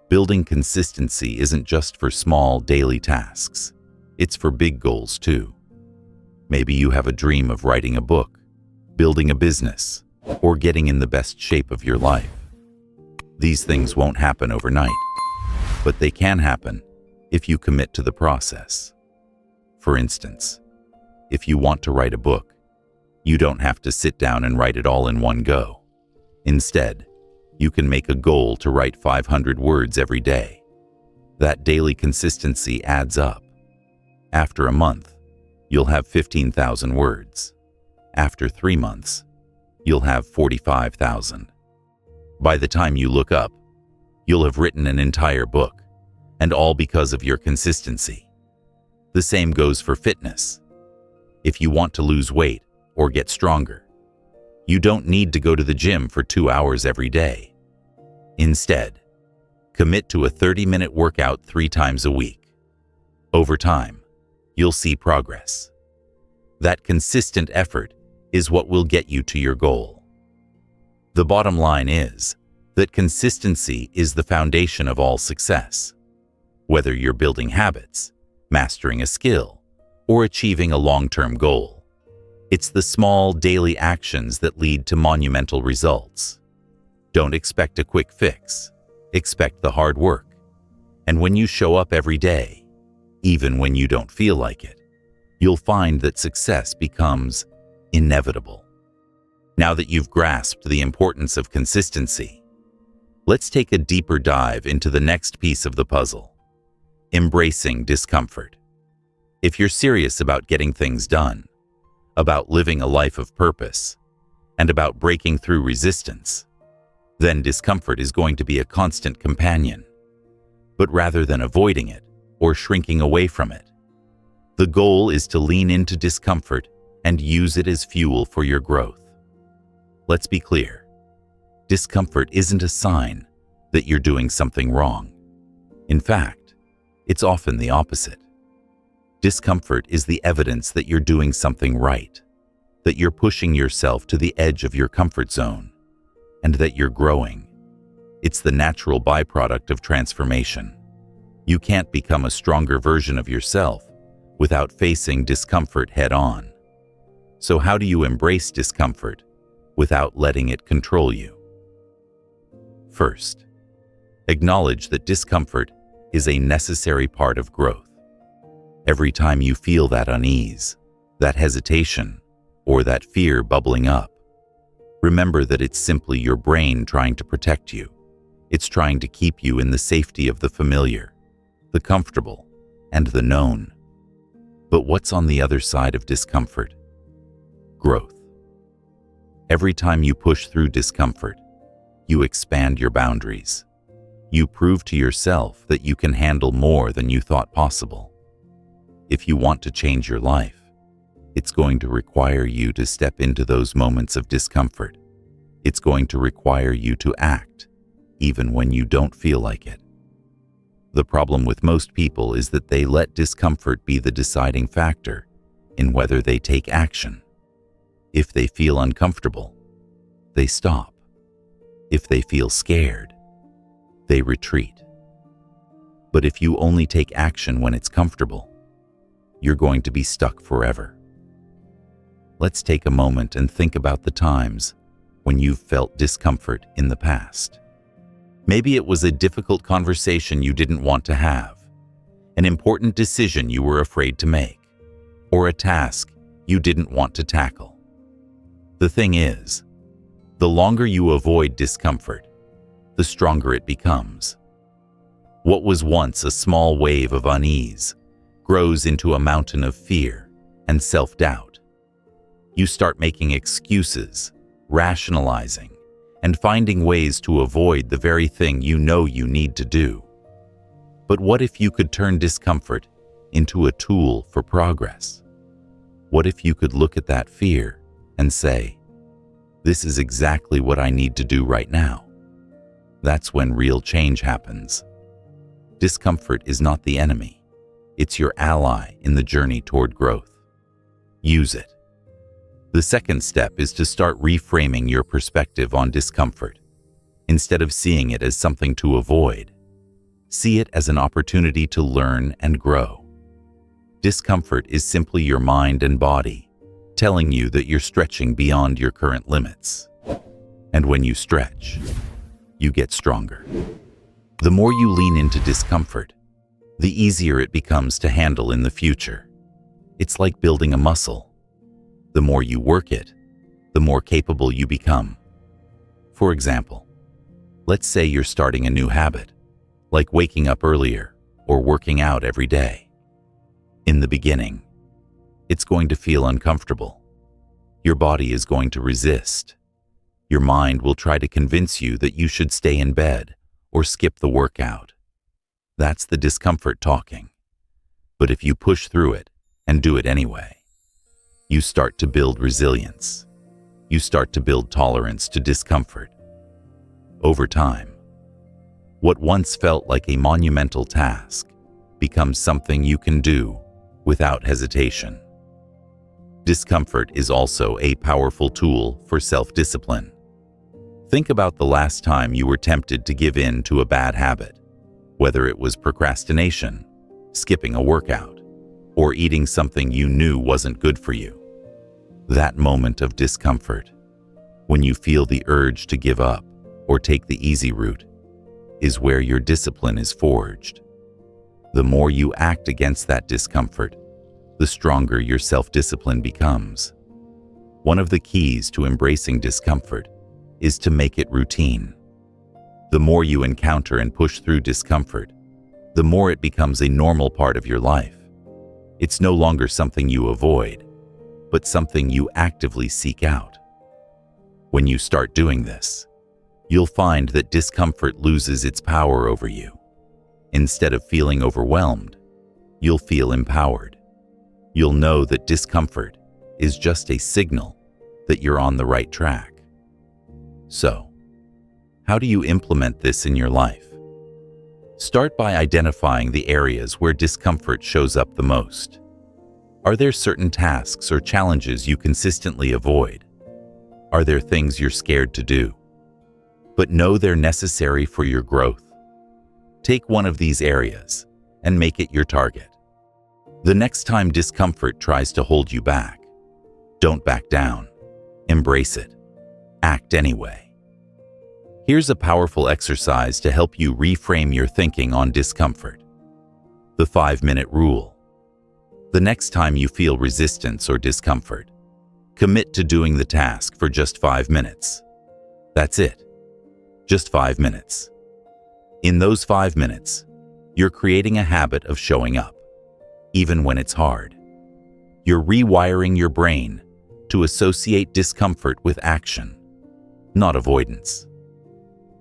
Building consistency isn't just for small daily tasks. It's for big goals too. Maybe you have a dream of writing a book, building a business, or getting in the best shape of your life. These things won't happen overnight, but they can happen if you commit to the process. For instance, if you want to write a book, you don't have to sit down and write it all in one go. Instead, you can make a goal to write 500 words every day. That daily consistency adds up. After a month, you'll have 15,000 words. After 3 months, you'll have 45,000. By the time you look up, you'll have written an entire book, and all because of your consistency. The same goes for fitness. If you want to lose weight or get stronger, you don't need to go to the gym for 2 hours every day. Instead, commit to a 30-minute workout 3 times a week. Over time, you'll see progress. That consistent effort is what will get you to your goal. The bottom line is that consistency is the foundation of all success. Whether you're building habits, mastering a skill, or achieving a long-term goal, it's the small daily actions that lead to monumental results. Don't expect a quick fix. Expect the hard work. And when you show up every day, even when you don't feel like it, you'll find that success becomes inevitable. Now that you've grasped the importance of consistency, let's take a deeper dive into the next piece of the puzzle: embracing discomfort. If you're serious about getting things done, about living a life of purpose, and about breaking through resistance, then discomfort is going to be a constant companion. But rather than avoiding it or shrinking away from it, the goal is to lean into discomfort and use it as fuel for your growth. Let's be clear. Discomfort isn't a sign that you're doing something wrong. In fact, it's often the opposite. Discomfort is the evidence that you're doing something right, that you're pushing yourself to the edge of your comfort zone, and that you're growing. It's the natural byproduct of transformation. You can't become a stronger version of yourself without facing discomfort head-on. So how do you embrace discomfort without letting it control you? First, acknowledge that discomfort is a necessary part of growth. Every time you feel that unease, that hesitation, or that fear bubbling up, remember that it's simply your brain trying to protect you. It's trying to keep you in the safety of the familiar, the comfortable, and the known. But what's on the other side of discomfort? Growth. Every time you push through discomfort, you expand your boundaries. You prove to yourself that you can handle more than you thought possible. If you want to change your life, it's going to require you to step into those moments of discomfort. It's going to require you to act, even when you don't feel like it. The problem with most people is that they let discomfort be the deciding factor in whether they take action. If they feel uncomfortable, they stop. If they feel scared, they retreat. But if you only take action when it's comfortable, you're going to be stuck forever. Let's take a moment and think about the times when you've felt discomfort in the past. Maybe it was a difficult conversation you didn't want to have, an important decision you were afraid to make, or a task you didn't want to tackle. The thing is, the longer you avoid discomfort, the stronger it becomes. What was once a small wave of unease grows into a mountain of fear and self-doubt. You start making excuses, rationalizing, and finding ways to avoid the very thing you know you need to do. But what if you could turn discomfort into a tool for progress? What if you could look at that fear and say, "This is exactly what I need to do right now"? That's when real change happens. Discomfort is not the enemy. It's your ally in the journey toward growth. Use it. The second step is to start reframing your perspective on discomfort. Instead of seeing it as something to avoid, see it as an opportunity to learn and grow. Discomfort is simply your mind and body telling you that you're stretching beyond your current limits. And when you stretch, you get stronger. The more you lean into discomfort, the easier it becomes to handle in the future. It's like building a muscle. The more you work it, the more capable you become. For example, let's say you're starting a new habit, like waking up earlier or working out every day. In the beginning, it's going to feel uncomfortable. Your body is going to resist. Your mind will try to convince you that you should stay in bed or skip the workout. That's the discomfort talking. But if you push through it and do it anyway, you start to build resilience. You start to build tolerance to discomfort. Over time, what once felt like a monumental task becomes something you can do without hesitation. Discomfort is also a powerful tool for self-discipline. Think about the last time you were tempted to give in to a bad habit, whether it was procrastination, skipping a workout, or eating something you knew wasn't good for you. That moment of discomfort, when you feel the urge to give up or take the easy route, is where your discipline is forged. The more you act against that discomfort, the stronger your self-discipline becomes. One of the keys to embracing discomfort is to make it routine. The more you encounter and push through discomfort, the more it becomes a normal part of your life. It's no longer something you avoid, but something you actively seek out. When you start doing this, you'll find that discomfort loses its power over you. Instead of feeling overwhelmed, you'll feel empowered. You'll know that discomfort is just a signal that you're on the right track. So, how do you implement this in your life? Start by identifying the areas where discomfort shows up the most. Are there certain tasks or challenges you consistently avoid? Are there things you're scared to do, but know they're necessary for your growth? Take one of these areas and make it your target. The next time discomfort tries to hold you back, don't back down. Embrace it. Act anyway. Here's a powerful exercise to help you reframe your thinking on discomfort. The 5-minute rule. The next time you feel resistance or discomfort, commit to doing the task for just 5 minutes. That's it. Just 5 minutes. In those 5 minutes, you're creating a habit of showing up, even when it's hard. You're rewiring your brain to associate discomfort with action, not avoidance.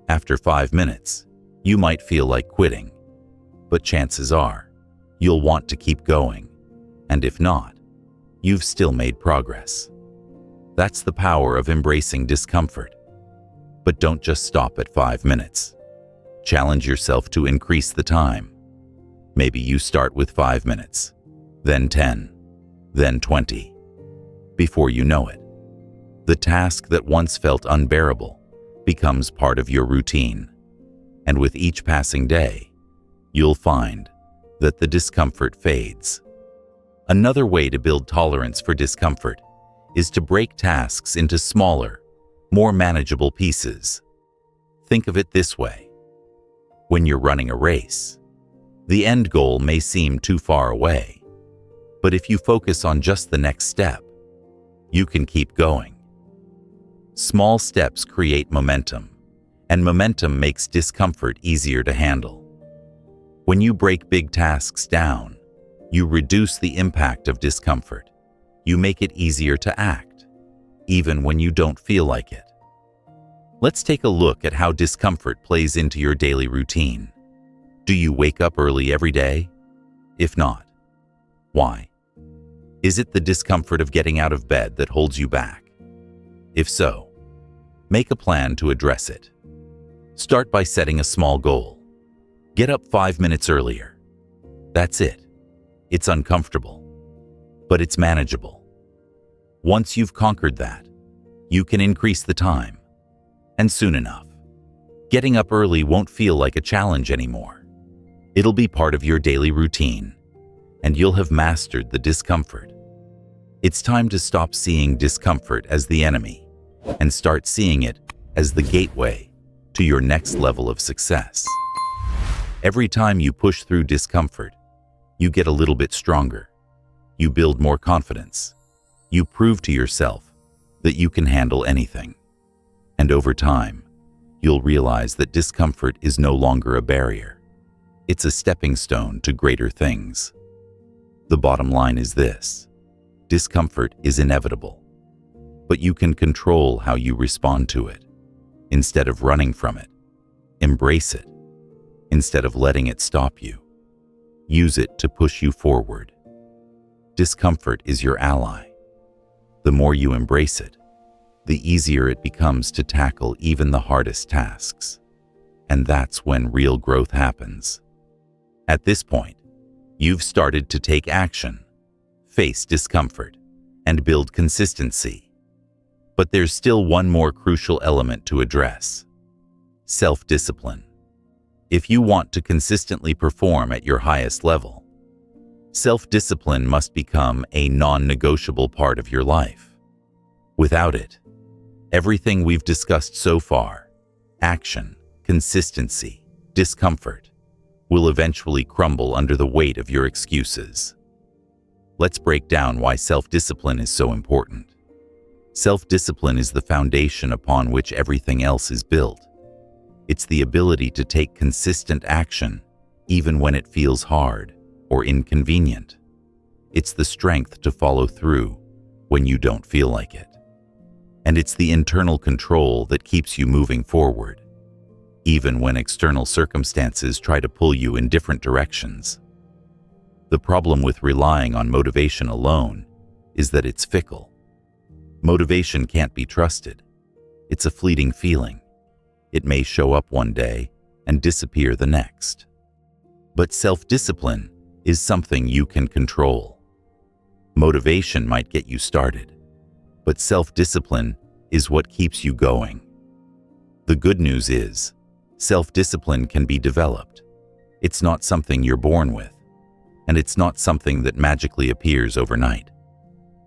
After 5 minutes, you might feel like quitting, but chances are you'll want to keep going, and if not, you've still made progress. That's the power of embracing discomfort. But don't just stop at 5 minutes. Challenge yourself to increase the time. Maybe you start with 5 minutes, then 10, then 20. Before you know it, the task that once felt unbearable becomes part of your routine. And with each passing day, you'll find that the discomfort fades. Another way to build tolerance for discomfort is to break tasks into smaller, more manageable pieces. Think of it this way. When you're running a race, the end goal may seem too far away, but if you focus on just the next step, you can keep going. Small steps create momentum, and momentum makes discomfort easier to handle. When you break big tasks down, you reduce the impact of discomfort. You make it easier to act, even when you don't feel like it. Let's take a look at how discomfort plays into your daily routine. Do you wake up early every day? If not, why? Is it the discomfort of getting out of bed that holds you back? If so, make a plan to address it. Start by setting a small goal. Get up 5 minutes earlier. That's it. It's uncomfortable, but it's manageable. Once you've conquered that, you can increase the time. And soon enough, getting up early won't feel like a challenge anymore. It'll be part of your daily routine, and you'll have mastered the discomfort. It's time to stop seeing discomfort as the enemy and start seeing it as the gateway to your next level of success. Every time you push through discomfort, you get a little bit stronger. You build more confidence. You prove to yourself that you can handle anything. And over time, you'll realize that discomfort is no longer a barrier. It's a stepping stone to greater things. The bottom line is this: discomfort is inevitable, but you can control how you respond to it. Instead of running from it, embrace it. Instead of letting it stop you, use it to push you forward. Discomfort is your ally. The more you embrace it, the easier it becomes to tackle even the hardest tasks. And that's when real growth happens. At this point, you've started to take action, face discomfort, and build consistency. But there's still one more crucial element to address: self-discipline. If you want to consistently perform at your highest level, self-discipline must become a non-negotiable part of your life. Without it, everything we've discussed so far, action, consistency, discomfort, will eventually crumble under the weight of your excuses. Let's break down why self-discipline is so important. Self-discipline is the foundation upon which everything else is built. It's the ability to take consistent action even when it feels hard or inconvenient. It's the strength to follow through when you don't feel like it. And it's the internal control that keeps you moving forward, even when external circumstances try to pull you in different directions. The problem with relying on motivation alone is that it's fickle. Motivation can't be trusted. It's a fleeting feeling. It may show up one day and disappear the next. But self-discipline is something you can control. Motivation might get you started, but self-discipline is what keeps you going. The good news is, self-discipline can be developed. It's not something you're born with, and it's not something that magically appears overnight.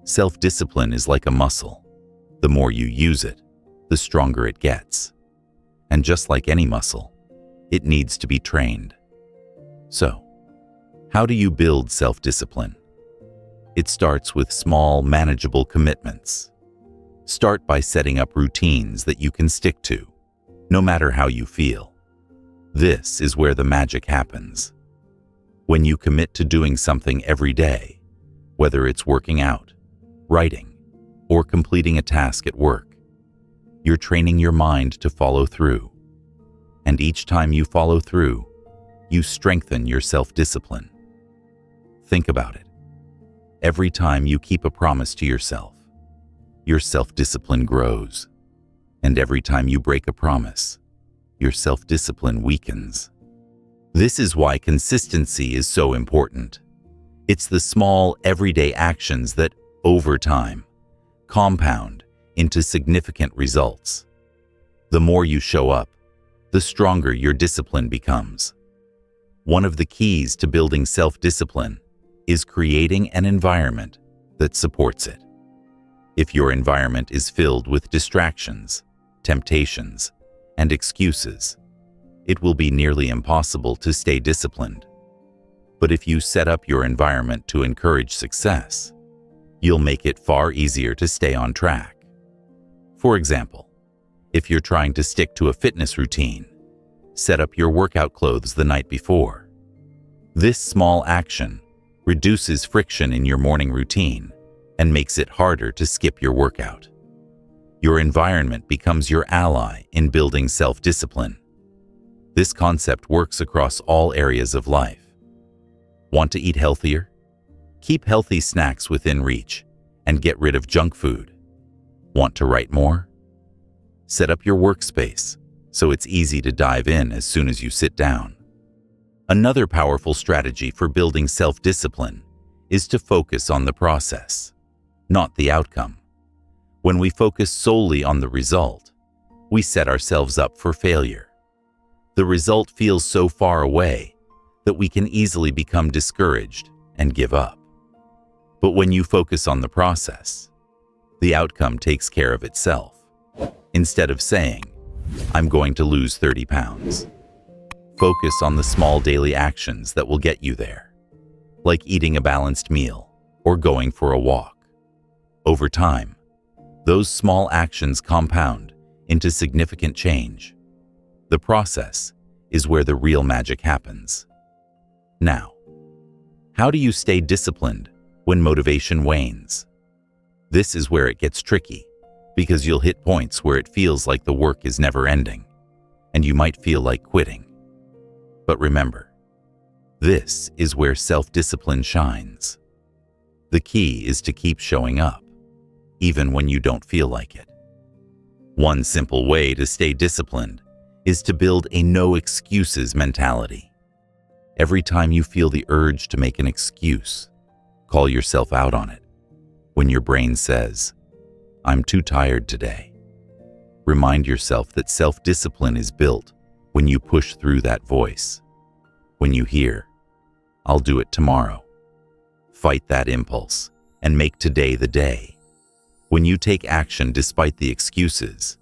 Self-discipline is like a muscle. The more you use it, the stronger it gets. And just like any muscle, it needs to be trained. So, how do you build self-discipline? It starts with small, manageable commitments. Start by setting up routines that you can stick to, no matter how you feel. This is where the magic happens. When you commit to doing something every day, whether it's working out, writing, or completing a task at work, you're training your mind to follow through. And each time you follow through, you strengthen your self-discipline. Think about it. Every time you keep a promise to yourself, your self-discipline grows. And every time you break a promise, your self-discipline weakens. This is why consistency is so important. It's the small, everyday actions that, over time, compound into significant results. The more you show up, the stronger your discipline becomes. One of the keys to building self-discipline is creating an environment that supports it. If your environment is filled with distractions, temptations, and excuses, it will be nearly impossible to stay disciplined. But if you set up your environment to encourage success, you'll make it far easier to stay on track. For example, if you're trying to stick to a fitness routine, set up your workout clothes the night before. This small action reduces friction in your morning routine and makes it harder to skip your workout. Your environment becomes your ally in building self-discipline. This concept works across all areas of life. Want to eat healthier? Keep healthy snacks within reach and get rid of junk food. Want to write more? Set up your workspace so it's easy to dive in as soon as you sit down. Another powerful strategy for building self-discipline is to focus on the process, not the outcome. When we focus solely on the result, we set ourselves up for failure. The result feels so far away that we can easily become discouraged and give up. But when you focus on the process, the outcome takes care of itself. Instead of saying, "I'm going to lose 30 pounds," focus on the small daily actions that will get you there, like eating a balanced meal or going for a walk. Over time, those small actions compound into significant change. The process is where the real magic happens. Now, how do you stay disciplined when motivation wanes? This is where it gets tricky, because you'll hit points where it feels like the work is never ending, and you might feel like quitting. But remember, this is where self-discipline shines. The key is to keep showing up, even when you don't feel like it. One simple way to stay disciplined is to build a no excuses mentality. Every time you feel the urge to make an excuse, call yourself out on it. When your brain says, "I'm too tired today," remind yourself that self-discipline is built when you push through that voice. When you hear, "I'll do it tomorrow," fight that impulse and make today the day. When you take action despite the excuses,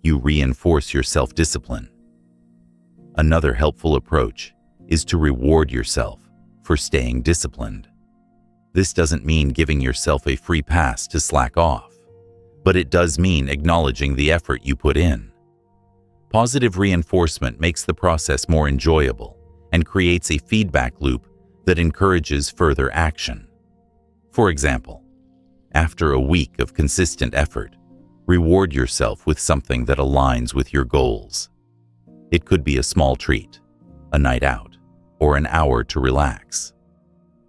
you reinforce your self-discipline. Another helpful approach is to reward yourself for staying disciplined. This doesn't mean giving yourself a free pass to slack off, but it does mean acknowledging the effort you put in. Positive reinforcement makes the process more enjoyable and creates a feedback loop that encourages further action. For example, after a week of consistent effort, reward yourself with something that aligns with your goals. It could be a small treat, a night out, or an hour to relax.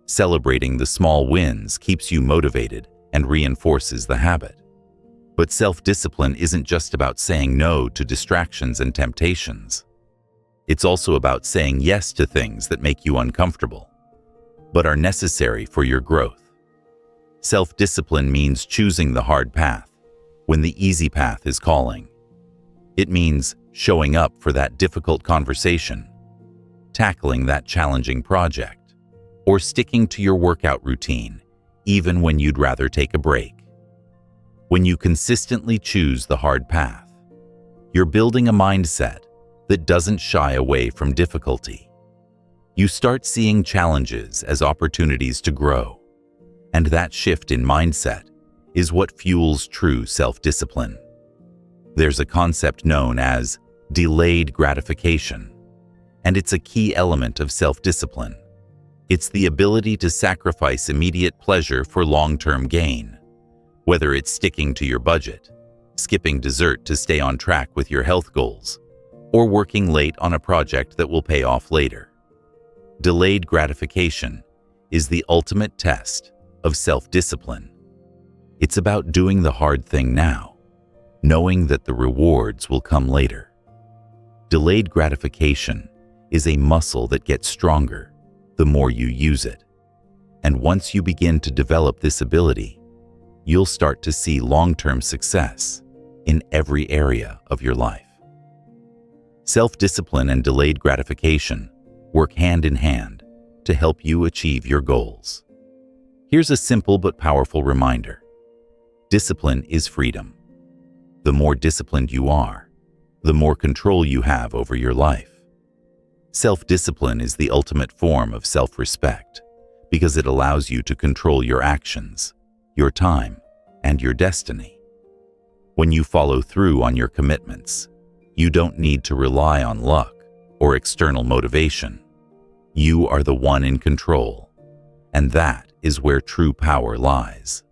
Celebrating the small wins keeps you motivated and reinforces the habit. But self-discipline isn't just about saying no to distractions and temptations. It's also about saying yes to things that make you uncomfortable, but are necessary for your growth. Self-discipline means choosing the hard path when the easy path is calling. It means showing up for that difficult conversation, tackling that challenging project, or sticking to your workout routine even when you'd rather take a break. When you consistently choose the hard path, you're building a mindset that doesn't shy away from difficulty. You start seeing challenges as opportunities to grow, and that shift in mindset is what fuels true self-discipline. There's a concept known as delayed gratification, and it's a key element of self-discipline. It's the ability to sacrifice immediate pleasure for long-term gain, whether it's sticking to your budget, skipping dessert to stay on track with your health goals, or working late on a project that will pay off later. Delayed gratification is the ultimate test of self-discipline. It's about doing the hard thing now, knowing that the rewards will come later. Delayed gratification is a muscle that gets stronger the more you use it. And once you begin to develop this ability, you'll start to see long-term success in every area of your life. Self-discipline and delayed gratification work hand in hand to help you achieve your goals. Here's a simple but powerful reminder. Discipline is freedom. The more disciplined you are, the more control you have over your life. Self-discipline is the ultimate form of self-respect because it allows you to control your actions, your time, and your destiny. When you follow through on your commitments, you don't need to rely on luck or external motivation. You are the one in control, and that is where true power lies.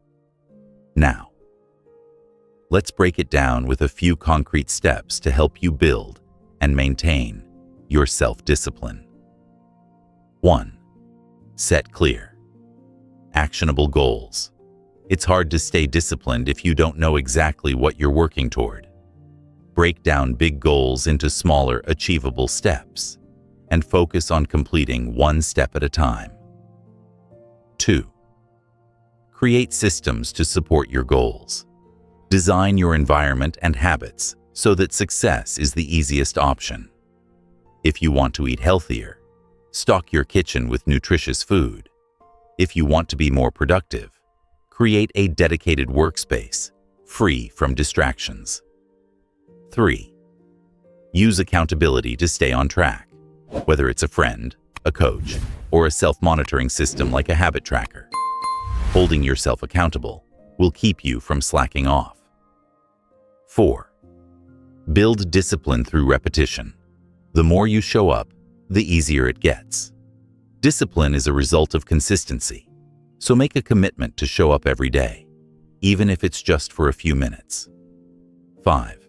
Now, let's break it down with a few concrete steps to help you build and maintain your self-discipline. 1. Set clear, actionable goals. It's hard to stay disciplined if you don't know exactly what you're working toward. Break down big goals into smaller, achievable steps and focus on completing one step at a time. 2. Create systems to support your goals. Design your environment and habits so that success is the easiest option. If you want to eat healthier, stock your kitchen with nutritious food. If you want to be more productive, create a dedicated workspace, free from distractions. 3. Use accountability to stay on track, whether it's a friend, a coach, or a self-monitoring system like a habit tracker. Holding yourself accountable will keep you from slacking off. 4. Build discipline through repetition. The more you show up, the easier it gets. Discipline is a result of consistency, so make a commitment to show up every day, even if it's just for a few minutes. 5.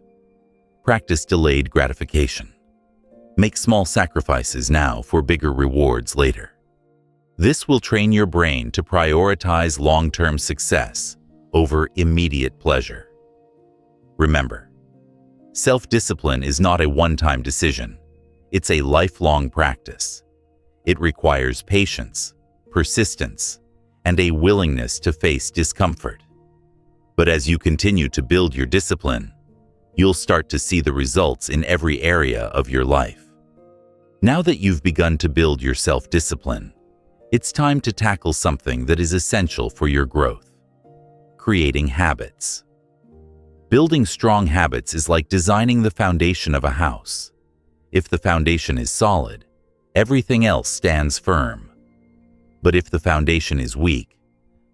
Practice delayed gratification. Make small sacrifices now for bigger rewards later. This will train your brain to prioritize long-term success over immediate pleasure. Remember, self-discipline is not a one-time decision. It's a lifelong practice. It requires patience, persistence, and a willingness to face discomfort. But as you continue to build your discipline, you'll start to see the results in every area of your life. Now that you've begun to build your self-discipline, it's time to tackle something that is essential for your growth: creating habits. Building strong habits is like designing the foundation of a house. If the foundation is solid, everything else stands firm. But if the foundation is weak,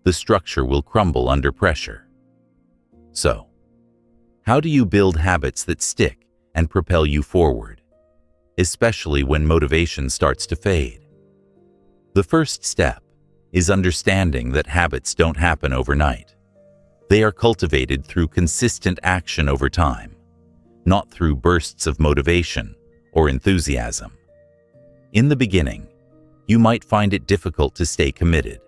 the structure will crumble under pressure. So, how do you build habits that stick and propel you forward, especially when motivation starts to fade? The first step is understanding that habits don't happen overnight. They are cultivated through consistent action over time, not through bursts of motivation or enthusiasm. In the beginning, you might find it difficult to stay committed.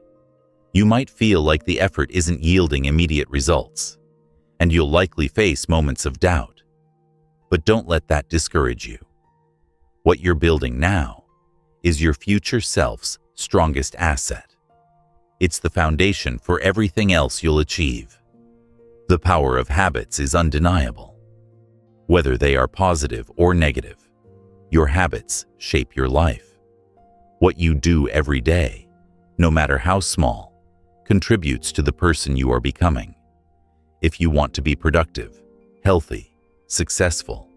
You might feel like the effort isn't yielding immediate results, and you'll likely face moments of doubt. But don't let that discourage you. What you're building now is your future self's strongest asset. It's the foundation for everything else you'll achieve. The power of habits is undeniable. Whether they are positive or negative, your habits shape your life. What you do every day, no matter how small, contributes to the person you are becoming. If you want to be productive, healthy, successful,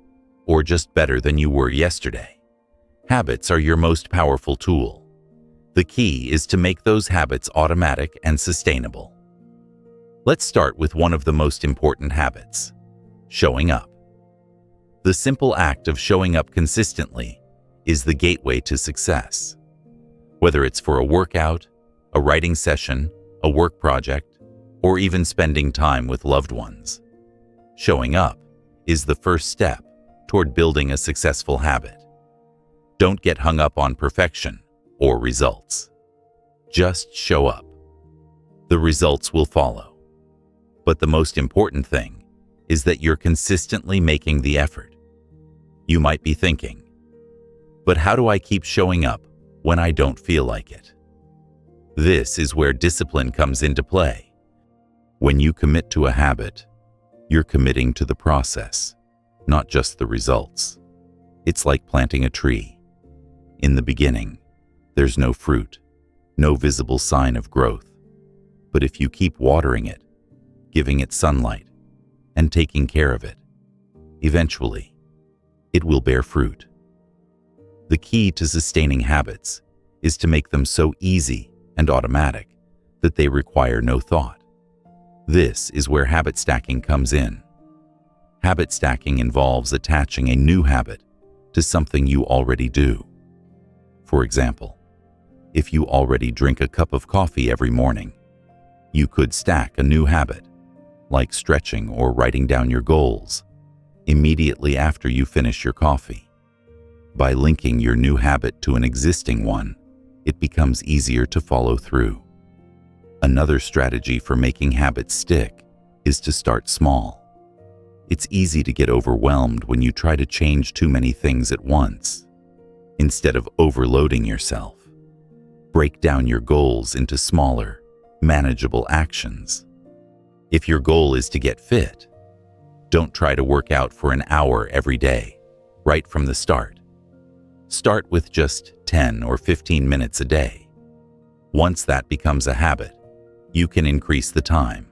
or just better than you were yesterday, habits are your most powerful tool. The key is to make those habits automatic and sustainable. Let's start with one of the most important habits: showing up. The simple act of showing up consistently is the gateway to success. Whether it's for a workout, a writing session, a work project, or even spending time with loved ones, showing up is the first step toward building a successful habit. Don't get hung up on perfection or results. Just show up. The results will follow. But the most important thing is that you're consistently making the effort. You might be thinking, but how do I keep showing up when I don't feel like it? This is where discipline comes into play. When you commit to a habit, you're committing to the process, not just the results. It's like planting a tree. In the beginning, there's no fruit, no visible sign of growth. But if you keep watering it, giving it sunlight, and taking care of it, eventually, it will bear fruit. The key to sustaining habits is to make them so easy and automatic that they require no thought. This is where habit stacking comes in. Habit stacking involves attaching a new habit to something you already do. For example, if you already drink a cup of coffee every morning, you could stack a new habit, like stretching or writing down your goals, immediately after you finish your coffee. By linking your new habit to an existing one, it becomes easier to follow through. Another strategy for making habits stick is to start small. It's easy to get overwhelmed when you try to change too many things at once. Instead of overloading yourself, break down your goals into smaller, manageable actions. If your goal is to get fit, Don't try to work out for an hour every day, right from the start. Start with just 10 or 15 minutes a day. Once that becomes a habit, you can increase the time.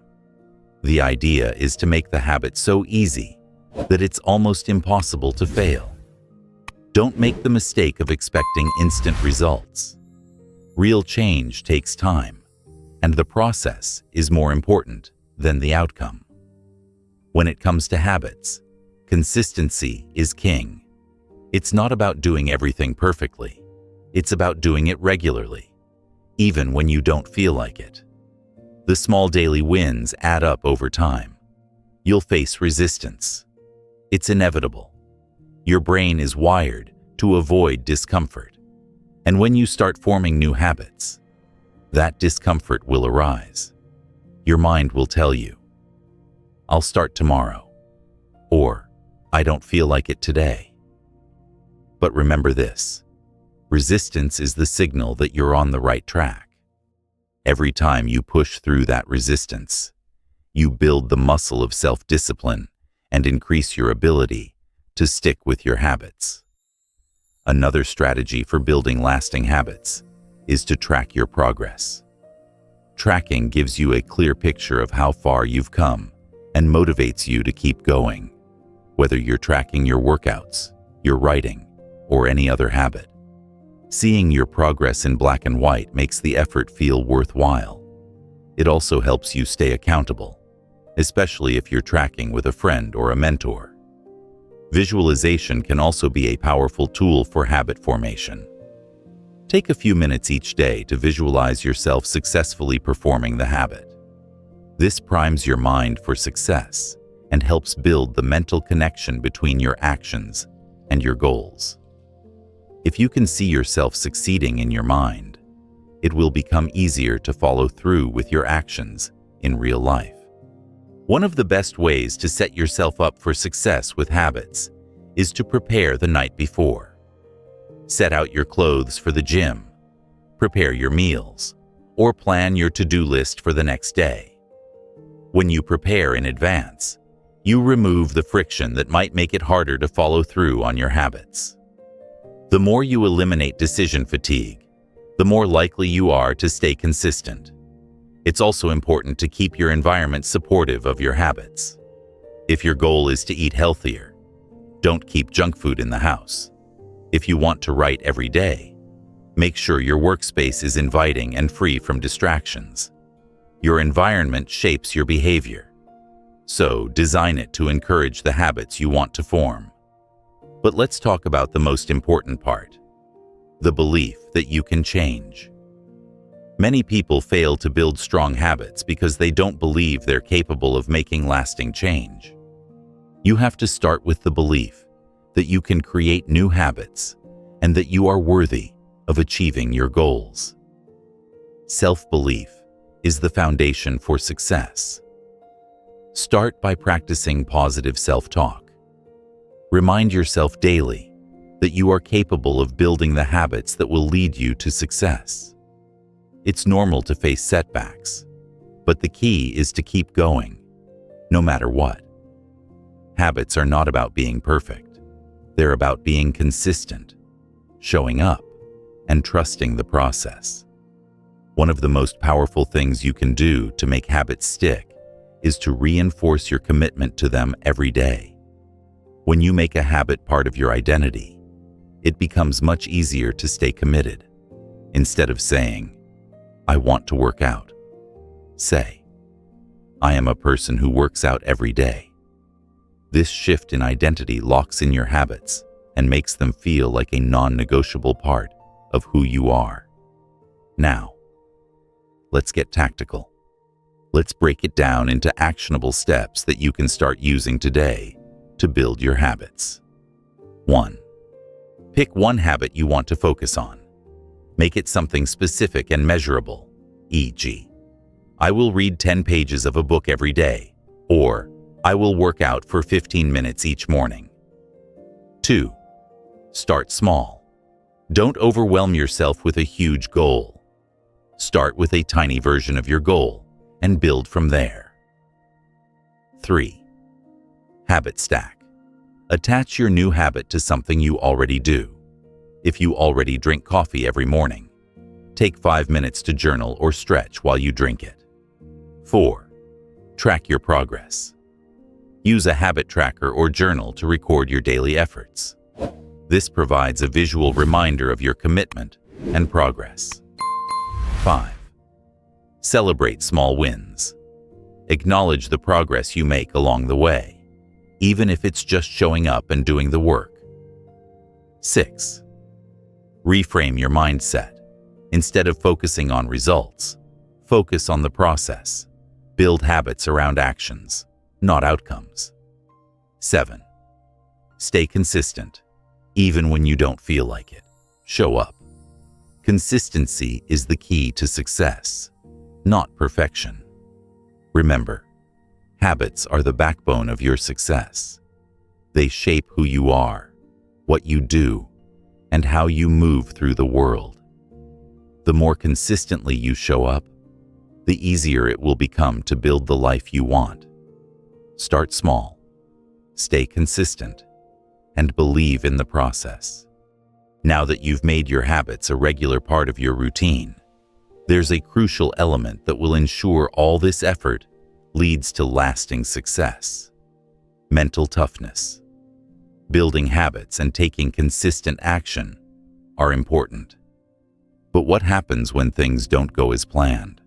The idea is to make the habit so easy that it's almost impossible to fail. Don't make the mistake of expecting instant results. Real change takes time, and the process is more important than the outcome. When it comes to habits, consistency is king. It's not about doing everything perfectly. It's about doing it regularly, even when you don't feel like it. The small daily wins add up over time. You'll face resistance. It's inevitable. Your brain is wired to avoid discomfort. And when you start forming new habits, that discomfort will arise. Your mind will tell you, "I'll start tomorrow," or "I don't feel like it today." But remember this, resistance is the signal that you're on the right track. Every time you push through that resistance, you build the muscle of self-discipline and increase your ability to stick with your habits. Another strategy for building lasting habits is to track your progress. Tracking gives you a clear picture of how far you've come and motivates you to keep going, whether you're tracking your workouts, your writing, or any other habit. Seeing your progress in black and white makes the effort feel worthwhile. It also helps you stay accountable, especially if you're tracking with a friend or a mentor. Visualization can also be a powerful tool for habit formation. Take a few minutes each day to visualize yourself successfully performing the habit. This primes your mind for success and helps build the mental connection between your actions and your goals. If you can see yourself succeeding in your mind, it will become easier to follow through with your actions in real life. One of the best ways to set yourself up for success with habits is to prepare the night before. Set out your clothes for the gym, prepare your meals, or plan your to-do list for the next day. When you prepare in advance, you remove the friction that might make it harder to follow through on your habits. The more you eliminate decision fatigue, the more likely you are to stay consistent. It's also important to keep your environment supportive of your habits. If your goal is to eat healthier, don't keep junk food in the house. If you want to write every day, make sure your workspace is inviting and free from distractions. Your environment shapes your behavior, so design it to encourage the habits you want to form. But let's talk about the most important part, the belief that you can change. Many people fail to build strong habits because they don't believe they're capable of making lasting change. You have to start with the belief that you can create new habits and that you are worthy of achieving your goals. Self-belief is the foundation for success. Start by practicing positive self-talk. Remind yourself daily that you are capable of building the habits that will lead you to success. It's normal to face setbacks, but the key is to keep going, no matter what. Habits are not about being perfect. They're about being consistent, showing up, and trusting the process. One of the most powerful things you can do to make habits stick is to reinforce your commitment to them every day. When you make a habit part of your identity, it becomes much easier to stay committed. Instead of saying, "I want to work out," say, "I am a person who works out every day." This shift in identity locks in your habits and makes them feel like a non-negotiable part of who you are. Now, let's get tactical. Let's break it down into actionable steps that you can start using today to build your habits. 1. Pick one habit you want to focus on. Make it something specific and measurable, e.g., "I will read 10 pages of a book every day," or "I will work out for 15 minutes each morning." 2. Start small. Don't overwhelm yourself with a huge goal. Start with a tiny version of your goal and build from there. 3. Habit stack. Attach your new habit to something you already do. If you already drink coffee every morning, take 5 minutes to journal or stretch while you drink it. 4. Track your progress. Use a habit tracker or journal to record your daily efforts. This provides a visual reminder of your commitment and progress. 5. Celebrate small wins. Acknowledge the progress you make along the way, even if it's just showing up and doing the work. 6. Reframe your mindset. Instead of focusing on results, focus on the process. Build habits around actions, not outcomes. 7. Stay consistent. Even when you don't feel like it, show up. Consistency is the key to success, not perfection. Remember, habits are the backbone of your success. They shape who you are, what you do, and how you move through the world. The more consistently you show up, the easier it will become to build the life you want. Start small, stay consistent, and believe in the process. Now that you've made your habits a regular part of your routine, there's a crucial element that will ensure all this effort leads to lasting success: mental toughness. Building habits and taking consistent action are important. But what happens when things don't go as planned?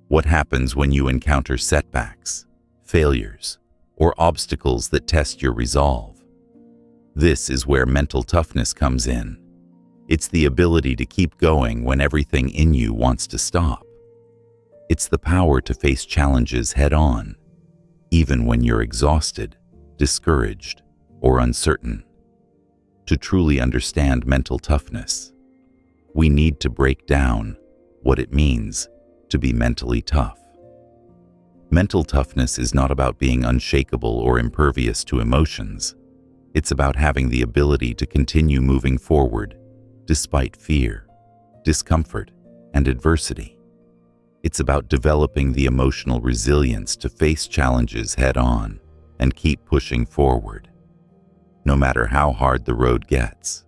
What happens when you encounter setbacks, failures, or obstacles that test your resolve? This is where mental toughness comes in. It's the ability to keep going when everything in you wants to stop. It's the power to face challenges head-on, even when you're exhausted, discouraged, or uncertain. To truly understand mental toughness, we need to break down what it means to be mentally tough. Mental toughness is not about being unshakable or impervious to emotions. It's about having the ability to continue moving forward despite fear, discomfort, and adversity. It's about developing the emotional resilience to face challenges head-on and keep pushing forward, no matter how hard the road gets.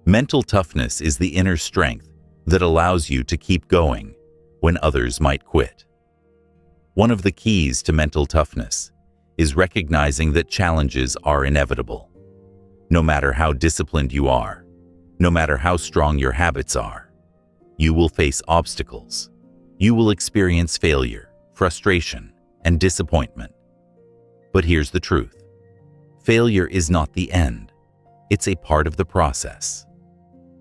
Mental toughness is the inner strength that allows you to keep going when others might quit. One of the keys to mental toughness is recognizing that challenges are inevitable. No matter how disciplined you are, no matter how strong your habits are, you will face obstacles. You will experience failure, frustration, and disappointment. But here's the truth. Failure is not the end. It's a part of the process.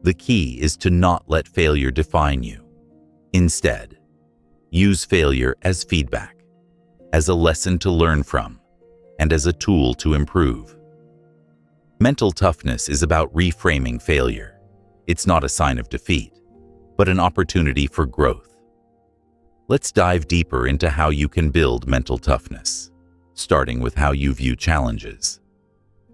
The key is to not let failure define you. Instead, use failure as feedback, as a lesson to learn from, and as a tool to improve. Mental toughness is about reframing failure. It's not a sign of defeat, but an opportunity for growth. Let's dive deeper into how you can build mental toughness, starting with how you view challenges.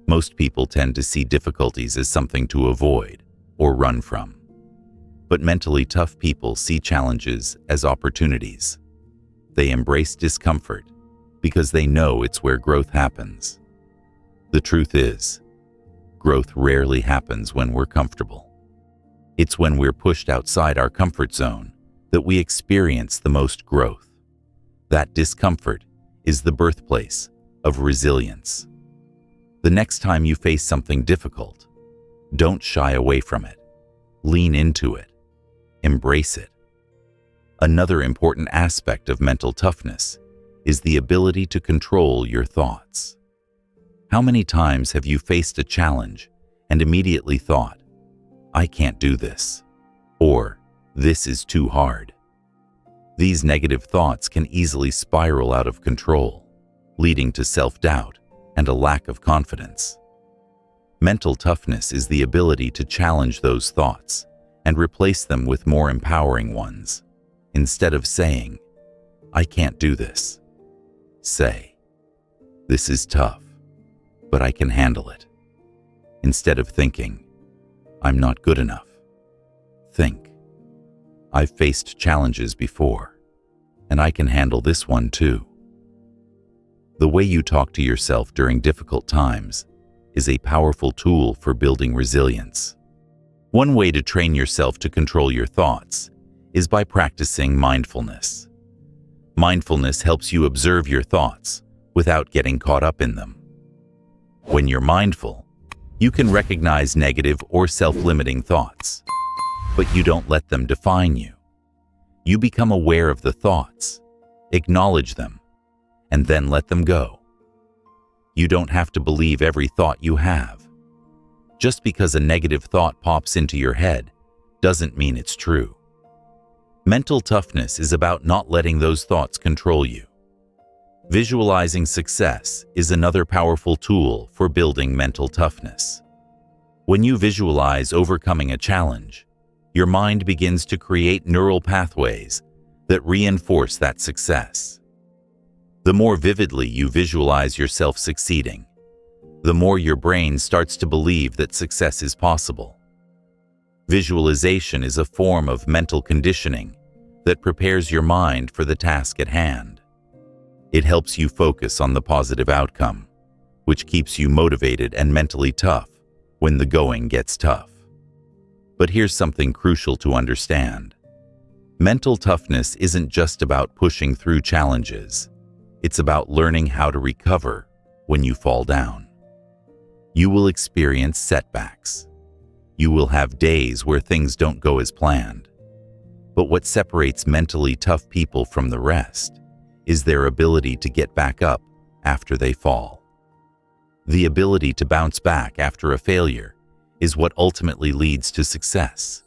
Most people tend to see difficulties as something to avoid or run from. But mentally tough people see challenges as opportunities. They embrace discomfort because they know it's where growth happens. The truth is, growth rarely happens when we're comfortable. It's when we're pushed outside our comfort zone that we experience the most growth. That discomfort is the birthplace of resilience. The next time you face something difficult, don't shy away from it. Lean into it. Embrace it. Another important aspect of mental toughness is the ability to control your thoughts. How many times have you faced a challenge and immediately thought, "I can't do this," or "This is too hard"? These negative thoughts can easily spiral out of control, leading to self-doubt and a lack of confidence. Mental toughness is the ability to challenge those thoughts and replace them with more empowering ones. Instead of saying, "I can't do this," say, "This is tough, but I can handle it." Instead of thinking, "I'm not good enough," think, "I've faced challenges before, and I can handle this one too." The way you talk to yourself during difficult times is a powerful tool for building resilience. One way to train yourself to control your thoughts is by practicing mindfulness. Mindfulness helps you observe your thoughts without getting caught up in them. When you're mindful, you can recognize negative or self-limiting thoughts, but you don't let them define you. You become aware of the thoughts, acknowledge them, and then let them go. You don't have to believe every thought you have. Just because a negative thought pops into your head doesn't mean it's true. Mental toughness is about not letting those thoughts control you. Visualizing success is another powerful tool for building mental toughness. When you visualize overcoming a challenge, your mind begins to create neural pathways that reinforce that success. The more vividly you visualize yourself succeeding, the more your brain starts to believe that success is possible. Visualization is a form of mental conditioning that prepares your mind for the task at hand. It helps you focus on the positive outcome, which keeps you motivated and mentally tough when the going gets tough. But here's something crucial to understand. Mental toughness isn't just about pushing through challenges. It's about learning how to recover when you fall down. You will experience setbacks. You will have days where things don't go as planned. But what separates mentally tough people from the rest is their ability to get back up after they fall. The ability to bounce back after a failure is what ultimately leads to success.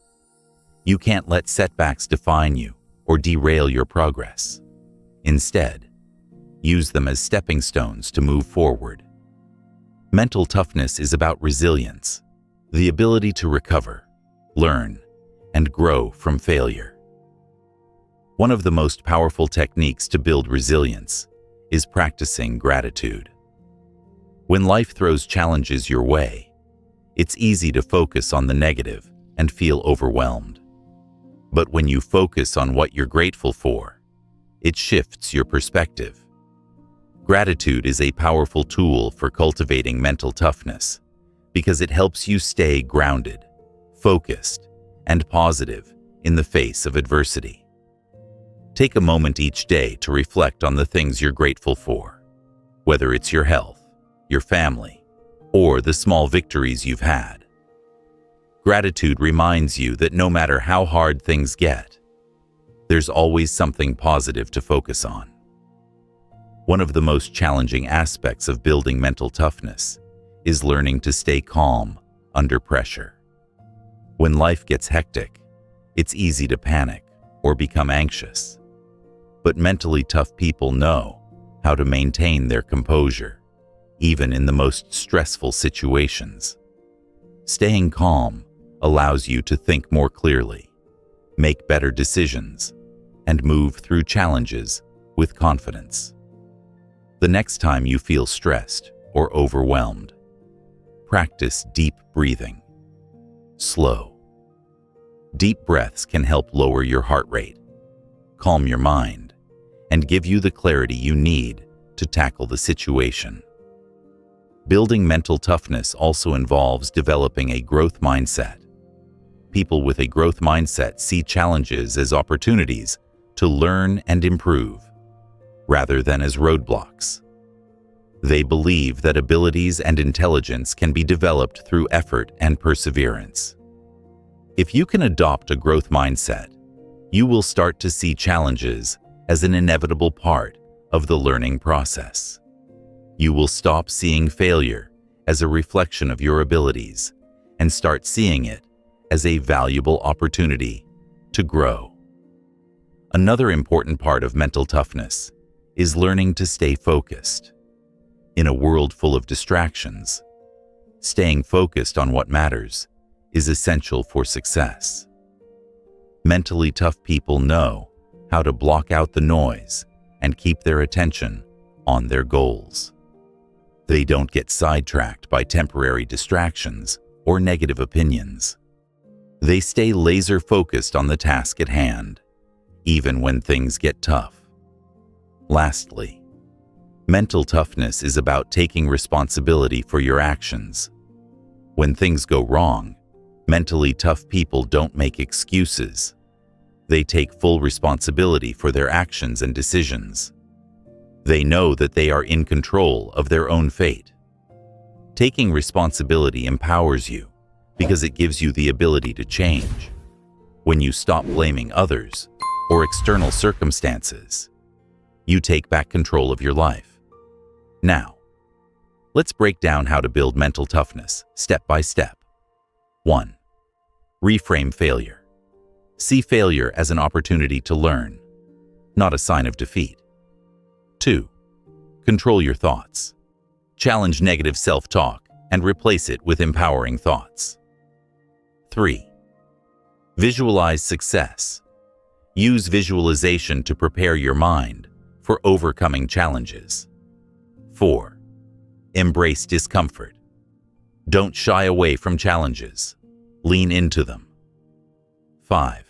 You can't let setbacks define you or derail your progress. Instead, use them as stepping stones to move forward. Mental toughness is about resilience, the ability to recover, learn, and grow from failure. One of the most powerful techniques to build resilience is practicing gratitude. When life throws challenges your way, it's easy to focus on the negative and feel overwhelmed. But when you focus on what you're grateful for, it shifts your perspective. Gratitude is a powerful tool for cultivating mental toughness because it helps you stay grounded, focused, and positive in the face of adversity. Take a moment each day to reflect on the things you're grateful for, whether it's your health, your family, or the small victories you've had. Gratitude reminds you that no matter how hard things get, there's always something positive to focus on. One of the most challenging aspects of building mental toughness is learning to stay calm under pressure. When life gets hectic, it's easy to panic or become anxious. But mentally tough people know how to maintain their composure, even in the most stressful situations. Staying calm allows you to think more clearly, make better decisions, and move through challenges with confidence. The next time you feel stressed or overwhelmed, practice deep breathing. Slow, deep breaths can help lower your heart rate, calm your mind, and give you the clarity you need to tackle the situation. Building mental toughness also involves developing a growth mindset. People with a growth mindset see challenges as opportunities to learn and improve, rather than as roadblocks. They believe that abilities and intelligence can be developed through effort and perseverance. If you can adopt a growth mindset, you will start to see challenges as an inevitable part of the learning process. You will stop seeing failure as a reflection of your abilities and start seeing it as a valuable opportunity to grow. Another important part of mental toughness is learning to stay focused. In a world full of distractions, staying focused on what matters is essential for success. Mentally tough people know how to block out the noise and keep their attention on their goals. They don't get sidetracked by temporary distractions or negative opinions. They stay laser-focused on the task at hand, even when things get tough. Lastly, Mental toughness is about taking responsibility for your actions. When things go wrong, mentally tough people don't make excuses. They take full responsibility for their actions and decisions. They know that they are in control of their own fate. Taking responsibility empowers you because it gives you the ability to change. When you stop blaming others or external circumstances, you take back control of your life. Now, let's break down how to build mental toughness step by step. 1. Reframe failure. See failure as an opportunity to learn, not a sign of defeat. 2. Control your thoughts. Challenge negative self-talk and replace it with empowering thoughts. 3. Visualize success. Use visualization to prepare your mind for overcoming challenges. 4. Embrace discomfort. Don't shy away from challenges. Lean into them. 5.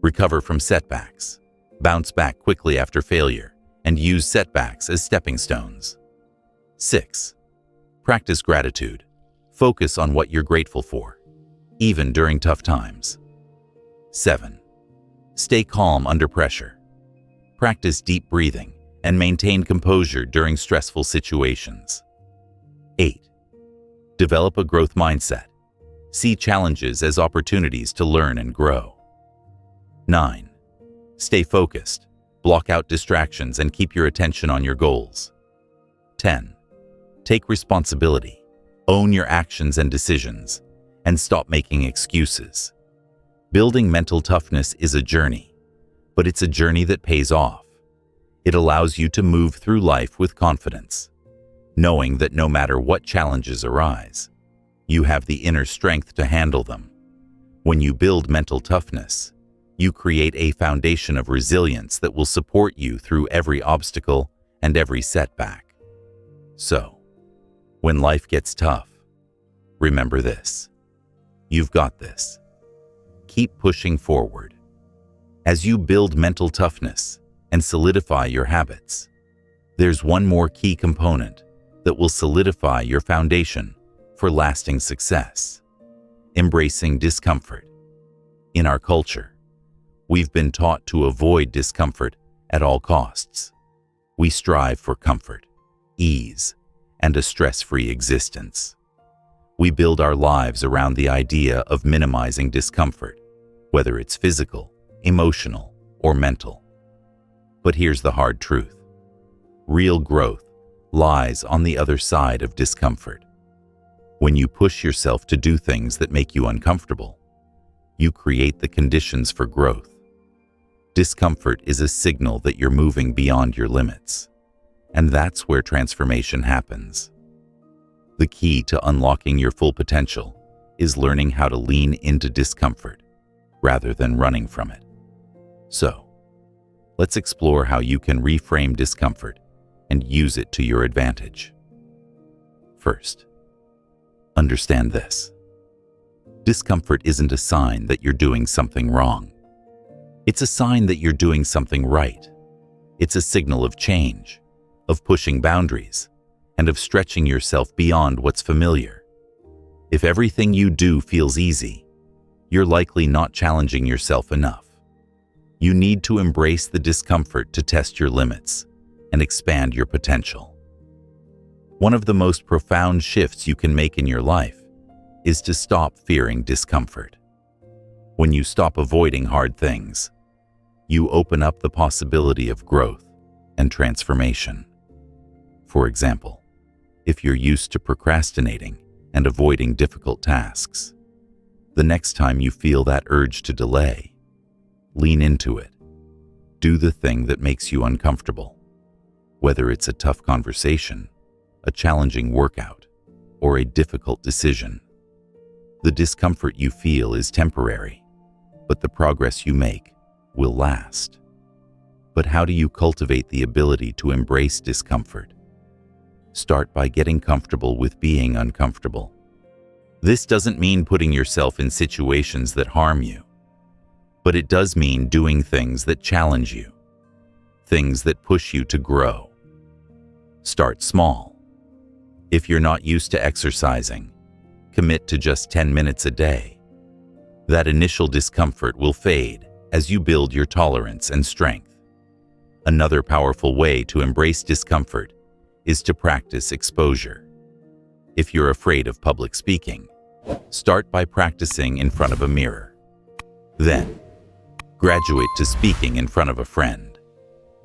Recover from setbacks. Bounce back quickly after failure and use setbacks as stepping stones. 6. Practice gratitude. Focus on what you're grateful for, even during tough times. 7. Stay calm under pressure. Practice deep breathing and maintain composure during stressful situations. 8. Develop a growth mindset. See challenges as opportunities to learn and grow. 9. Stay focused. Block out distractions and keep your attention on your goals. 10. Take responsibility. Own your actions and decisions, and stop making excuses. Building mental toughness is a journey, but it's a journey that pays off. It allows you to move through life with confidence, knowing that no matter what challenges arise, you have the inner strength to handle them. When you build mental toughness, you create a foundation of resilience that will support you through every obstacle and every setback. So, when life gets tough, remember this: you've got this. Keep pushing forward. As you build mental toughness and solidify your habits, there's one more key component that will solidify your foundation for lasting success: embracing discomfort. In our culture, we've been taught to avoid discomfort at all costs. We strive for comfort, ease, and a stress-free existence. We build our lives around the idea of minimizing discomfort, whether it's physical, emotional, or mental. But here's the hard truth: real growth lies on the other side of discomfort. When you push yourself to do things that make you uncomfortable, you create the conditions for growth. Discomfort is a signal that you're moving beyond your limits, and that's where transformation happens. The key to unlocking your full potential is learning how to lean into discomfort rather than running from it. So, let's explore how you can reframe discomfort and use it to your advantage. First, understand this: discomfort isn't a sign that you're doing something wrong. It's a sign that you're doing something right. It's a signal of change, of pushing boundaries, and of stretching yourself beyond what's familiar. If everything you do feels easy, you're likely not challenging yourself enough. You need to embrace the discomfort to test your limits and expand your potential. One of the most profound shifts you can make in your life is to stop fearing discomfort. When you stop avoiding hard things, you open up the possibility of growth and transformation. For example, if you're used to procrastinating and avoiding difficult tasks, the next time you feel that urge to delay, lean into it. Do the thing that makes you uncomfortable. Whether it's a tough conversation, a challenging workout, or a difficult decision. The discomfort you feel is temporary, but the progress you make will last. But how do you cultivate the ability to embrace discomfort? Start by getting comfortable with being uncomfortable. This doesn't mean putting yourself in situations that harm you, but it does mean doing things that challenge you, things that push you to grow. Start small. If you're not used to exercising, commit to just 10 minutes a day. That initial discomfort will fade as you build your tolerance and strength. Another powerful way to embrace discomfort is to practice exposure. If you're afraid of public speaking, start by practicing in front of a mirror. Then, graduate to speaking in front of a friend,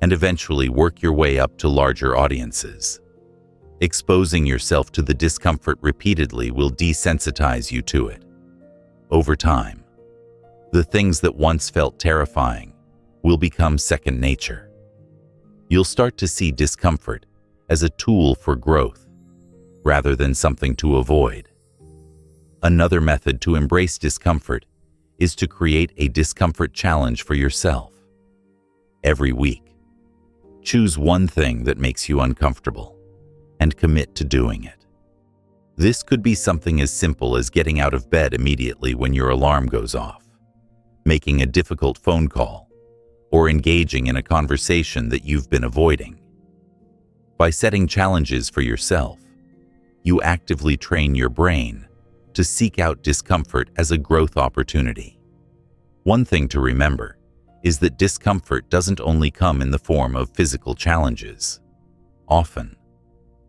and eventually work your way up to larger audiences. Exposing yourself to the discomfort repeatedly will desensitize you to it. Over time, the things that once felt terrifying will become second nature. You'll start to see discomfort as a tool for growth, rather than something to avoid. Another method to embrace discomfort is to create a discomfort challenge for yourself. Every week, choose one thing that makes you uncomfortable and commit to doing it. This could be something as simple as getting out of bed immediately when your alarm goes off, making a difficult phone call, or engaging in a conversation that you've been avoiding. By setting challenges for yourself, you actively train your brain to seek out discomfort as a growth opportunity. One thing to remember is that discomfort doesn't only come in the form of physical challenges. Often,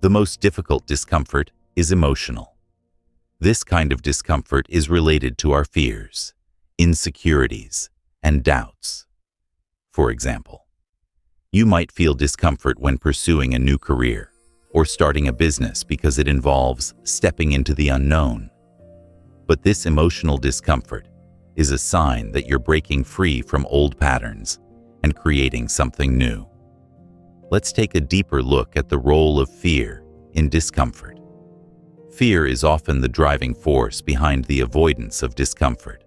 the most difficult discomfort is emotional. This kind of discomfort is related to our fears, insecurities, and doubts. For example, you might feel discomfort when pursuing a new career or starting a business because it involves stepping into the unknown. But this emotional discomfort is a sign that you're breaking free from old patterns and creating something new. Let's take a deeper look at the role of fear in discomfort. Fear is often the driving force behind the avoidance of discomfort.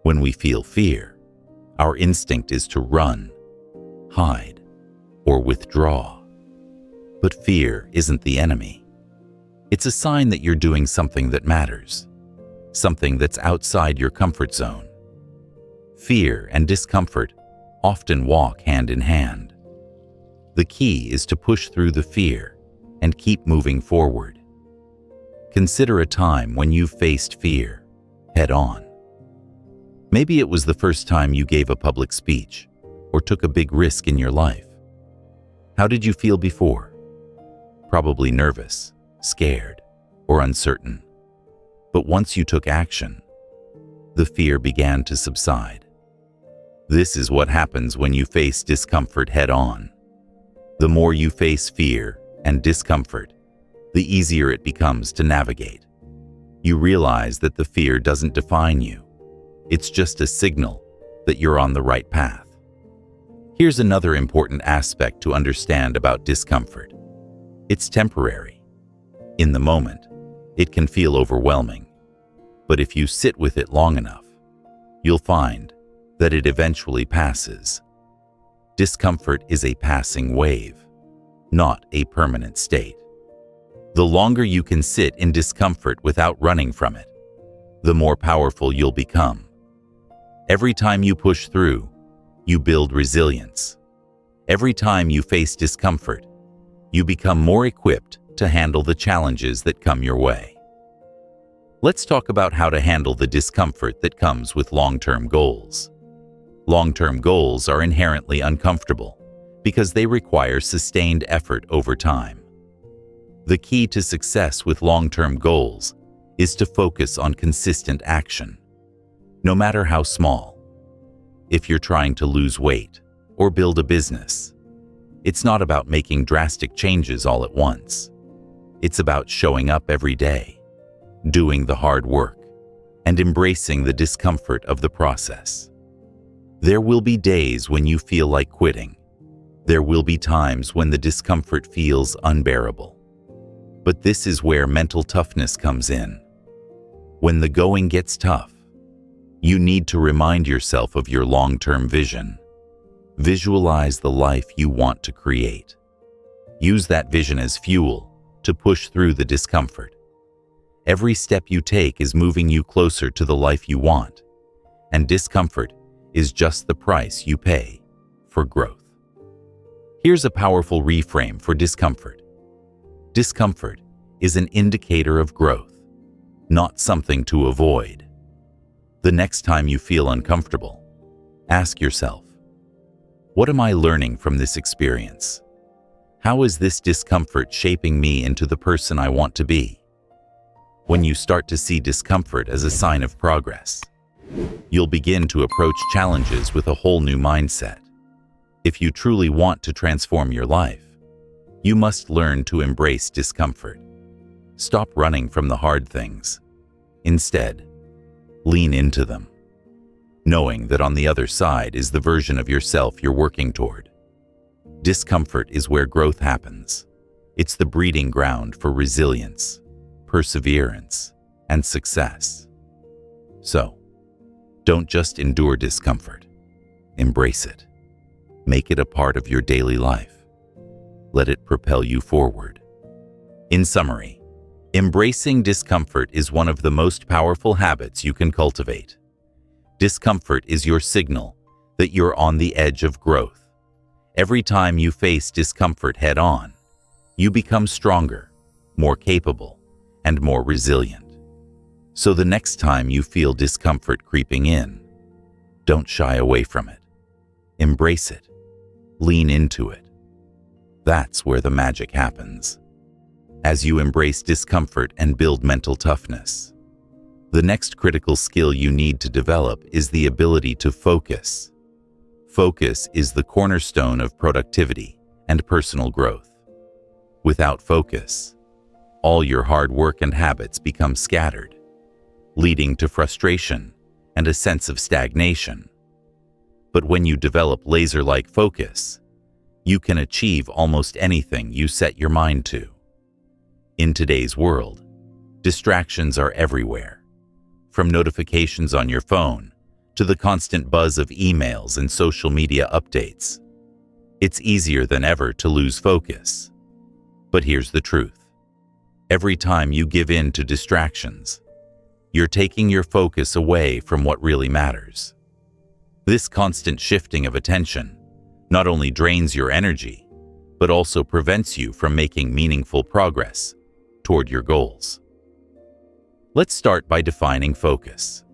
When we feel fear, our instinct is to run, hide, or withdraw. But fear isn't the enemy. It's a sign that you're doing something that matters, something that's outside your comfort zone. Fear and discomfort often walk hand in hand. The key is to push through the fear and keep moving forward. Consider a time when you faced fear head on. Maybe it was the first time you gave a public speech or took a big risk in your life. How did you feel before? Probably nervous, scared, or uncertain. But once you took action, the fear began to subside. This is what happens when you face discomfort head on. The more you face fear and discomfort, the easier it becomes to navigate. You realize that the fear doesn't define you. It's just a signal that you're on the right path. Here's another important aspect to understand about discomfort. It's temporary. In the moment, it can feel overwhelming. But if you sit with it long enough, you'll find that it eventually passes. Discomfort is a passing wave, not a permanent state. The longer you can sit in discomfort without running from it, the more powerful you'll become. Every time you push through, you build resilience. Every time you face discomfort, you become more equipped to handle the challenges that come your way. Let's talk about how to handle the discomfort that comes with long-term goals. Long-term goals are inherently uncomfortable because they require sustained effort over time. The key to success with long-term goals is to focus on consistent action, no matter how small. If you're trying to lose weight or build a business, it's not about making drastic changes all at once. It's about showing up every day, doing the hard work, and embracing the discomfort of the process. There will be days when you feel like quitting. There will be times when the discomfort feels unbearable. But this is where mental toughness comes in. When the going gets tough, you need to remind yourself of your long-term vision. Visualize the life you want to create. Use that vision as fuel to push through the discomfort. Every step you take is moving you closer to the life you want, and discomfort is just the price you pay for growth. Here's a powerful reframe for discomfort. Discomfort is an indicator of growth, not something to avoid. The next time you feel uncomfortable, ask yourself, what am I learning from this experience? How is this discomfort shaping me into the person I want to be? When you start to see discomfort as a sign of progress, you'll begin to approach challenges with a whole new mindset. If you truly want to transform your life, you must learn to embrace discomfort. Stop running from the hard things. Instead, lean into them, knowing that on the other side is the version of yourself you're working toward. Discomfort is where growth happens. It's the breeding ground for resilience, perseverance, and success. So, don't just endure discomfort. Embrace it. Make it a part of your daily life. Let it propel you forward. In summary, embracing discomfort is one of the most powerful habits you can cultivate. Discomfort is your signal that you're on the edge of growth. Every time you face discomfort head-on, you become stronger, more capable, and more resilient. So the next time you feel discomfort creeping in, don't shy away from it. Embrace it. Lean into it. That's where the magic happens. As you embrace discomfort and build mental toughness, the next critical skill you need to develop is the ability to focus. Focus is the cornerstone of productivity and personal growth. Without focus, all your hard work and habits become scattered, leading to frustration and a sense of stagnation. But when you develop laser-like focus, you can achieve almost anything you set your mind to. In today's world, distractions are everywhere, from notifications on your phone to the constant buzz of emails and social media updates. It's easier than ever to lose focus. But here's the truth. Every time you give in to distractions, you're taking your focus away from what really matters. This constant shifting of attention not only drains your energy, but also prevents you from making meaningful progress toward your goals. Let's start by defining focus.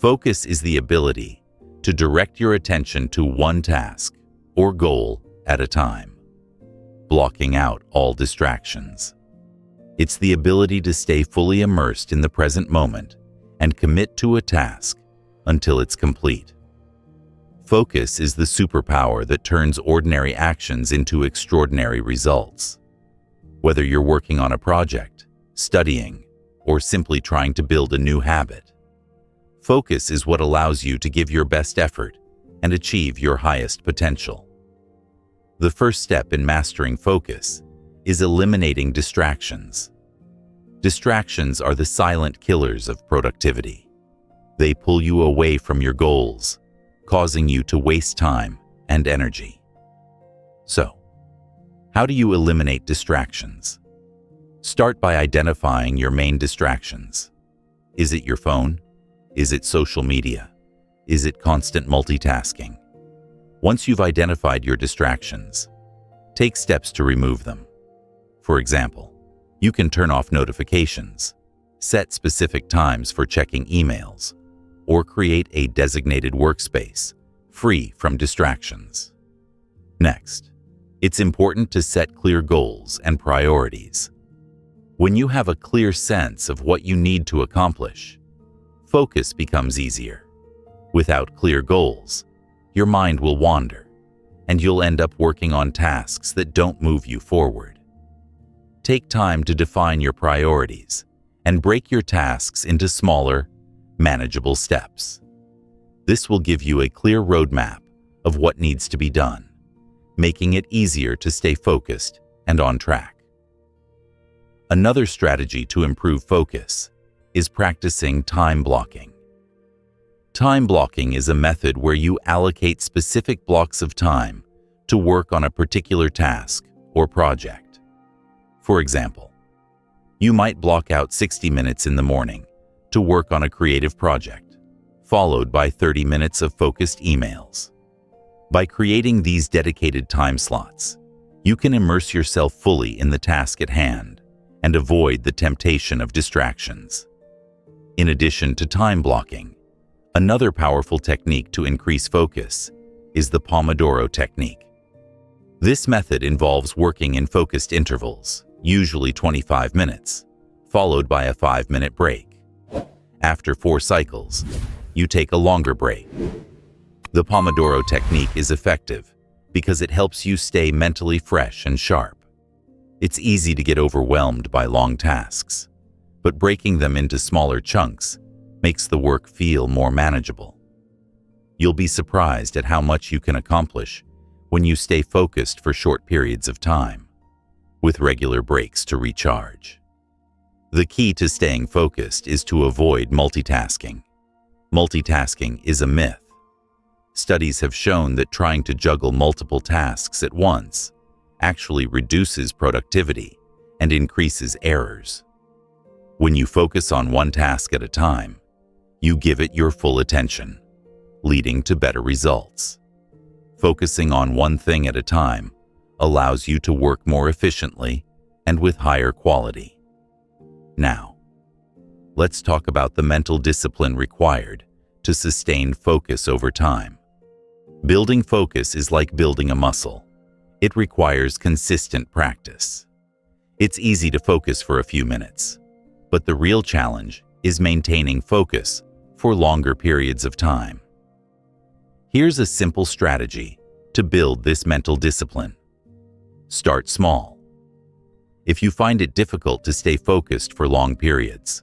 Focus is the ability to direct your attention to one task or goal at a time, blocking out all distractions. It's the ability to stay fully immersed in the present moment and commit to a task until it's complete. Focus is the superpower that turns ordinary actions into extraordinary results. Whether you're working on a project, studying, or simply trying to build a new habit, focus is what allows you to give your best effort and achieve your highest potential. The first step in mastering focus is eliminating distractions. Distractions are the silent killers of productivity. They pull you away from your goals, causing you to waste time and energy. So, how do you eliminate distractions? Start by identifying your main distractions. Is it your phone? Is it social media? Is it constant multitasking? Once you've identified your distractions, take steps to remove them. For example, you can turn off notifications, set specific times for checking emails, or create a designated workspace free from distractions. Next, it's important to set clear goals and priorities. When you have a clear sense of what you need to accomplish, focus becomes easier. Without clear goals, your mind will wander, and you'll end up working on tasks that don't move you forward. Take time to define your priorities and break your tasks into smaller, manageable steps. This will give you a clear roadmap of what needs to be done, making it easier to stay focused and on track. Another strategy to improve focus is practicing time blocking. Time blocking is a method where you allocate specific blocks of time to work on a particular task or project. For example, you might block out 60 minutes in the morning to work on a creative project, followed by 30 minutes of focused emails. By creating these dedicated time slots, You can immerse yourself fully in the task at hand and avoid the temptation of distractions. In addition to time blocking, another powerful technique to increase focus is the Pomodoro technique. This method involves working in focused intervals, usually 25 minutes, followed by a 5-minute break. After 4 cycles, you take a longer break. The Pomodoro technique is effective because it helps you stay mentally fresh and sharp. It's easy to get overwhelmed by long tasks, but breaking them into smaller chunks makes the work feel more manageable. You'll be surprised at how much you can accomplish when you stay focused for short periods of time, with regular breaks to recharge. The key to staying focused is to avoid multitasking. Multitasking is a myth. Studies have shown that trying to juggle multiple tasks at once actually reduces productivity and increases errors. When you focus on one task at a time, you give it your full attention, leading to better results. Focusing on one thing at a time allows you to work more efficiently and with higher quality. Now, let's talk about the mental discipline required to sustain focus over time. Building focus is like building a muscle. It requires consistent practice. It's easy to focus for a few minutes, but the real challenge is maintaining focus for longer periods of time. Here's a simple strategy to build this mental discipline. Start small. If you find it difficult to stay focused for long periods,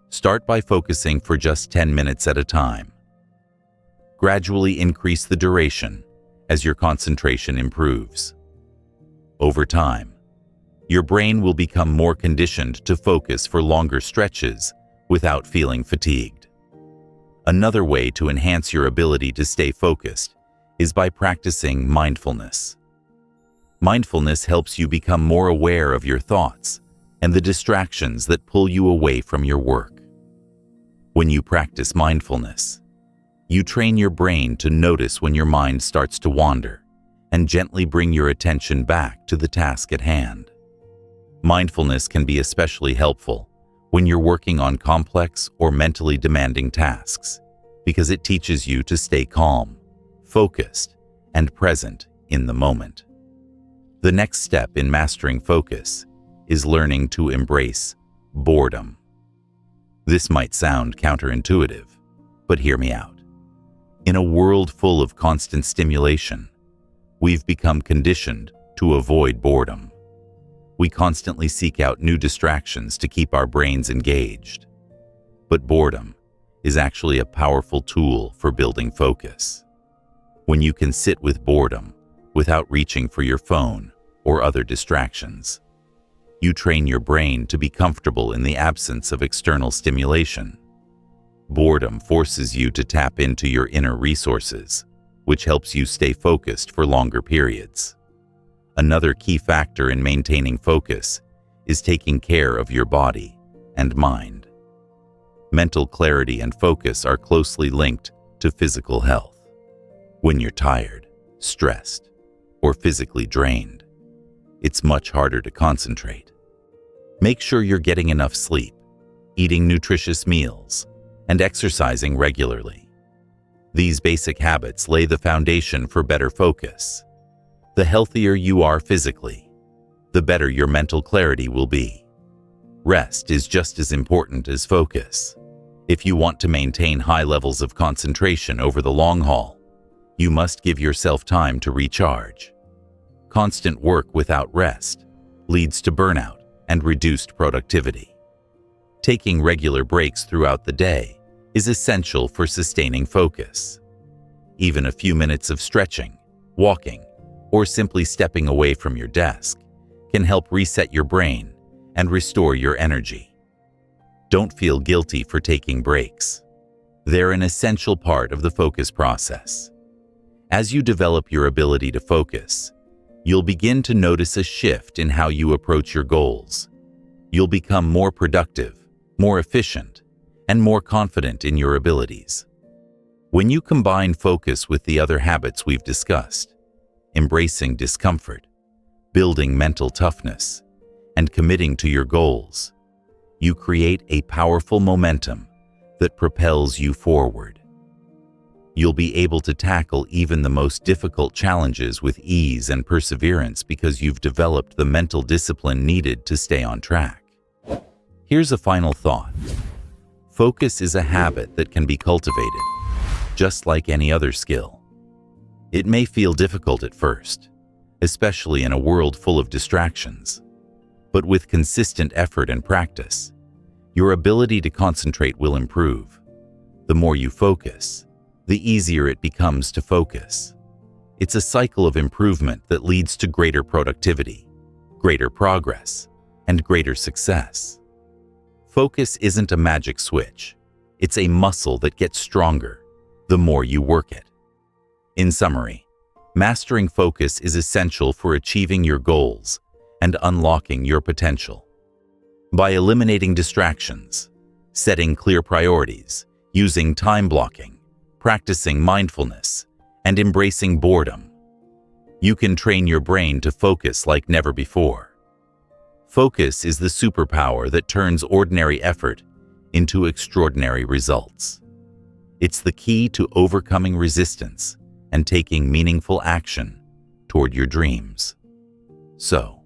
start by focusing for just 10 minutes at a time. Gradually increase the duration as your concentration improves. Over time, your brain will become more conditioned to focus for longer stretches without feeling fatigued. Another way to enhance your ability to stay focused is by practicing mindfulness. Mindfulness helps you become more aware of your thoughts and the distractions that pull you away from your work. When you practice mindfulness, you train your brain to notice when your mind starts to wander and gently bring your attention back to the task at hand. Mindfulness can be especially helpful when you're working on complex or mentally demanding tasks, because it teaches you to stay calm, focused, and present in the moment. The next step in mastering focus is learning to embrace boredom. This might sound counterintuitive, but hear me out. In a world full of constant stimulation, we've become conditioned to avoid boredom. We constantly seek out new distractions to keep our brains engaged. But boredom is actually a powerful tool for building focus. When you can sit with boredom without reaching for your phone or other distractions, you train your brain to be comfortable in the absence of external stimulation. Boredom forces you to tap into your inner resources, which helps you stay focused for longer periods. Another key factor in maintaining focus is taking care of your body and mind. Mental clarity and focus are closely linked to physical health. When you're tired, stressed, or physically drained, it's much harder to concentrate. Make sure you're getting enough sleep, eating nutritious meals, and exercising regularly. These basic habits lay the foundation for better focus. The healthier you are physically, the better your mental clarity will be. Rest is just as important as focus. If you want to maintain high levels of concentration over the long haul, you must give yourself time to recharge. Constant work without rest leads to burnout and reduced productivity. Taking regular breaks throughout the day is essential for sustaining focus. Even a few minutes of stretching, walking, or simply stepping away from your desk can help reset your brain and restore your energy. Don't feel guilty for taking breaks. They're an essential part of the focus process. As you develop your ability to focus, you'll begin to notice a shift in how you approach your goals. You'll become more productive, more efficient, and more confident in your abilities. When you combine focus with the other habits we've discussed, embracing discomfort, building mental toughness, and committing to your goals, you create a powerful momentum that propels you forward. You'll be able to tackle even the most difficult challenges with ease and perseverance because you've developed the mental discipline needed to stay on track. Here's a final thought. Focus is a habit that can be cultivated, just like any other skill. It may feel difficult at first, especially in a world full of distractions. But with consistent effort and practice, your ability to concentrate will improve. The more you focus, the easier it becomes to focus. It's a cycle of improvement that leads to greater productivity, greater progress, and greater success. Focus isn't a magic switch. It's a muscle that gets stronger the more you work it. In summary, mastering focus is essential for achieving your goals and unlocking your potential. By eliminating distractions, setting clear priorities, using time blocking, practicing mindfulness, and embracing boredom, you can train your brain to focus like never before. Focus is the superpower that turns ordinary effort into extraordinary results. It's the key to overcoming resistance and taking meaningful action toward your dreams. So,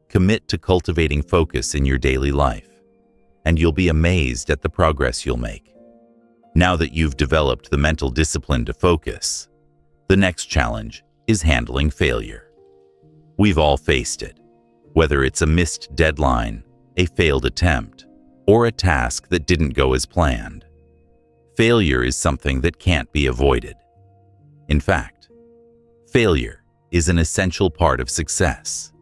commit to cultivating focus in your daily life, and you'll be amazed at the progress you'll make. Now that you've developed the mental discipline to focus, the next challenge is handling failure. We've all faced it, whether it's a missed deadline, a failed attempt, or a task that didn't go as planned. Failure is something that can't be avoided. In fact, failure is an essential part of success.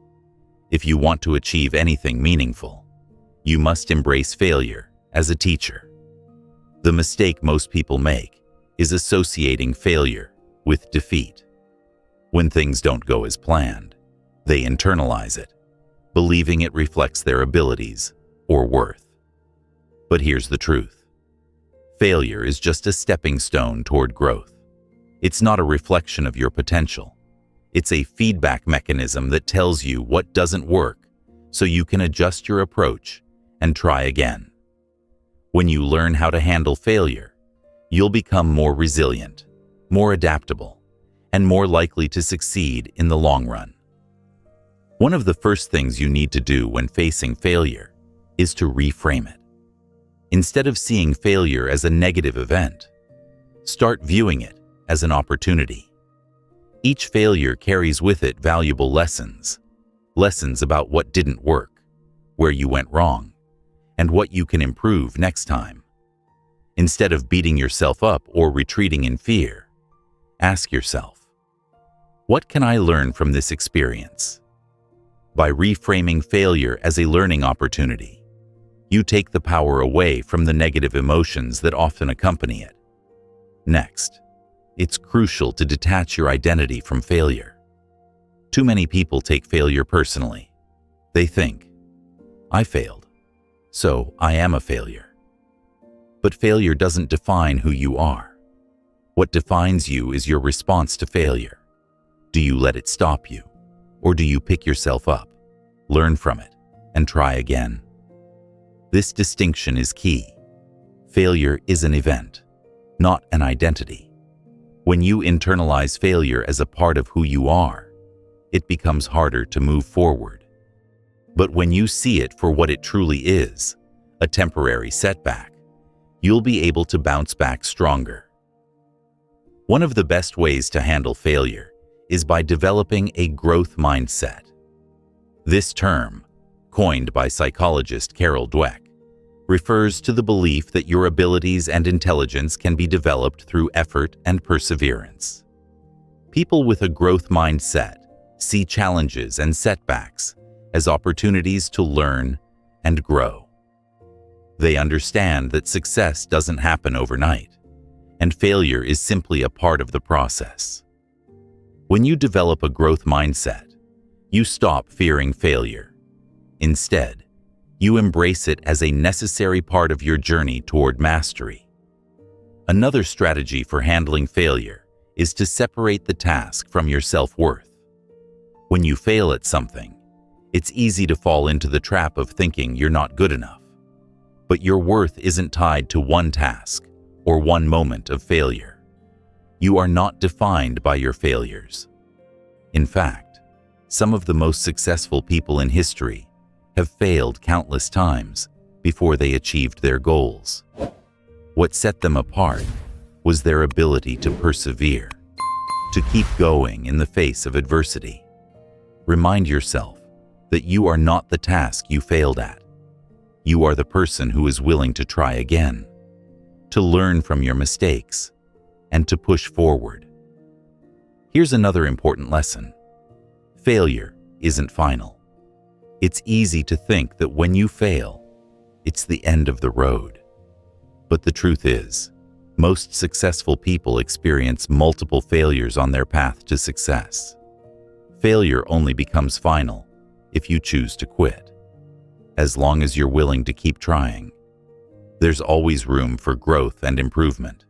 If you want to achieve anything meaningful, you must embrace failure as a teacher. The mistake most people make is associating failure with defeat. When things don't go as planned, they internalize it, believing it reflects their abilities or worth. But here's the truth. Failure is just a stepping stone toward growth. It's not a reflection of your potential. It's a feedback mechanism that tells you what doesn't work so you can adjust your approach and try again. When you learn how to handle failure, you'll become more resilient, more adaptable, and more likely to succeed in the long run. One of the first things you need to do when facing failure is to reframe it. Instead of seeing failure as a negative event, start viewing it as an opportunity. Each failure carries with it valuable lessons about what didn't work, where you went wrong, and what you can improve next time. Instead of beating yourself up or retreating in fear, ask yourself, what can I learn from this experience? By reframing failure as a learning opportunity, you take the power away from the negative emotions that often accompany it. Next, it's crucial to detach your identity from failure. Too many people take failure personally. They think, I failed, so I am a failure. But failure doesn't define who you are. What defines you is your response to failure. Do you let it stop you, or do you pick yourself up, learn from it, and try again? This distinction is key. Failure is an event, not an identity. When you internalize failure as a part of who you are, it becomes harder to move forward. But when you see it for what it truly is, a temporary setback, you'll be able to bounce back stronger. One of the best ways to handle failure is by developing a growth mindset. This term, coined by psychologist Carol Dweck, refers to the belief that your abilities and intelligence can be developed through effort and perseverance. People with a growth mindset see challenges and setbacks as opportunities to learn and grow. They understand that success doesn't happen overnight, and failure is simply a part of the process. When you develop a growth mindset, you stop fearing failure. Instead, you embrace it as a necessary part of your journey toward mastery. Another strategy for handling failure is to separate the task from your self-worth. When you fail at something, it's easy to fall into the trap of thinking you're not good enough. But your worth isn't tied to one task or one moment of failure. You are not defined by your failures. In fact, some of the most successful people in history have failed countless times before they achieved their goals. What set them apart was their ability to persevere, to keep going in the face of adversity. Remind yourself that you are not the task you failed at. You are the person who is willing to try again, to learn from your mistakes, and to push forward. Here's another important lesson. Failure isn't final. It's easy to think that when you fail, it's the end of the road. But the truth is, most successful people experience multiple failures on their path to success. Failure only becomes final if you choose to quit. As long as you're willing to keep trying, there's always room for growth and improvement.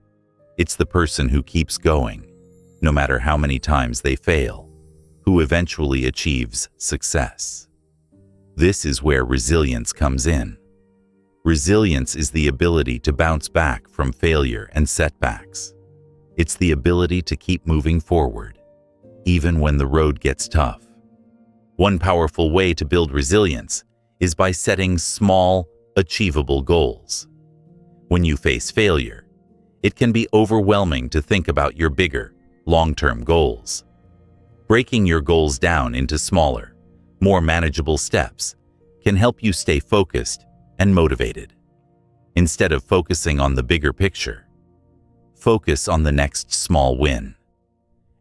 It's the person who keeps going, no matter how many times they fail, who eventually achieves success. This is where resilience comes in. Resilience is the ability to bounce back from failure and setbacks. It's the ability to keep moving forward, even when the road gets tough. One powerful way to build resilience is by setting small, achievable goals. When you face failure, it can be overwhelming to think about your bigger, long-term goals. Breaking your goals down into smaller, more manageable steps can help you stay focused and motivated. Instead of focusing on the bigger picture, focus on the next small win.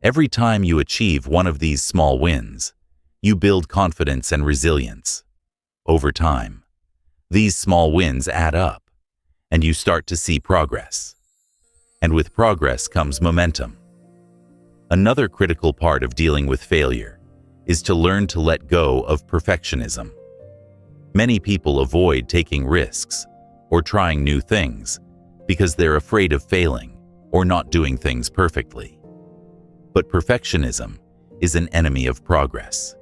Every time you achieve one of these small wins, you build confidence and resilience. Over time, these small wins add up, and you start to see progress. And with progress comes momentum. Another critical part of dealing with failure is to learn to let go of perfectionism. Many people avoid taking risks or trying new things because they're afraid of failing or not doing things perfectly. But perfectionism is an enemy of progress.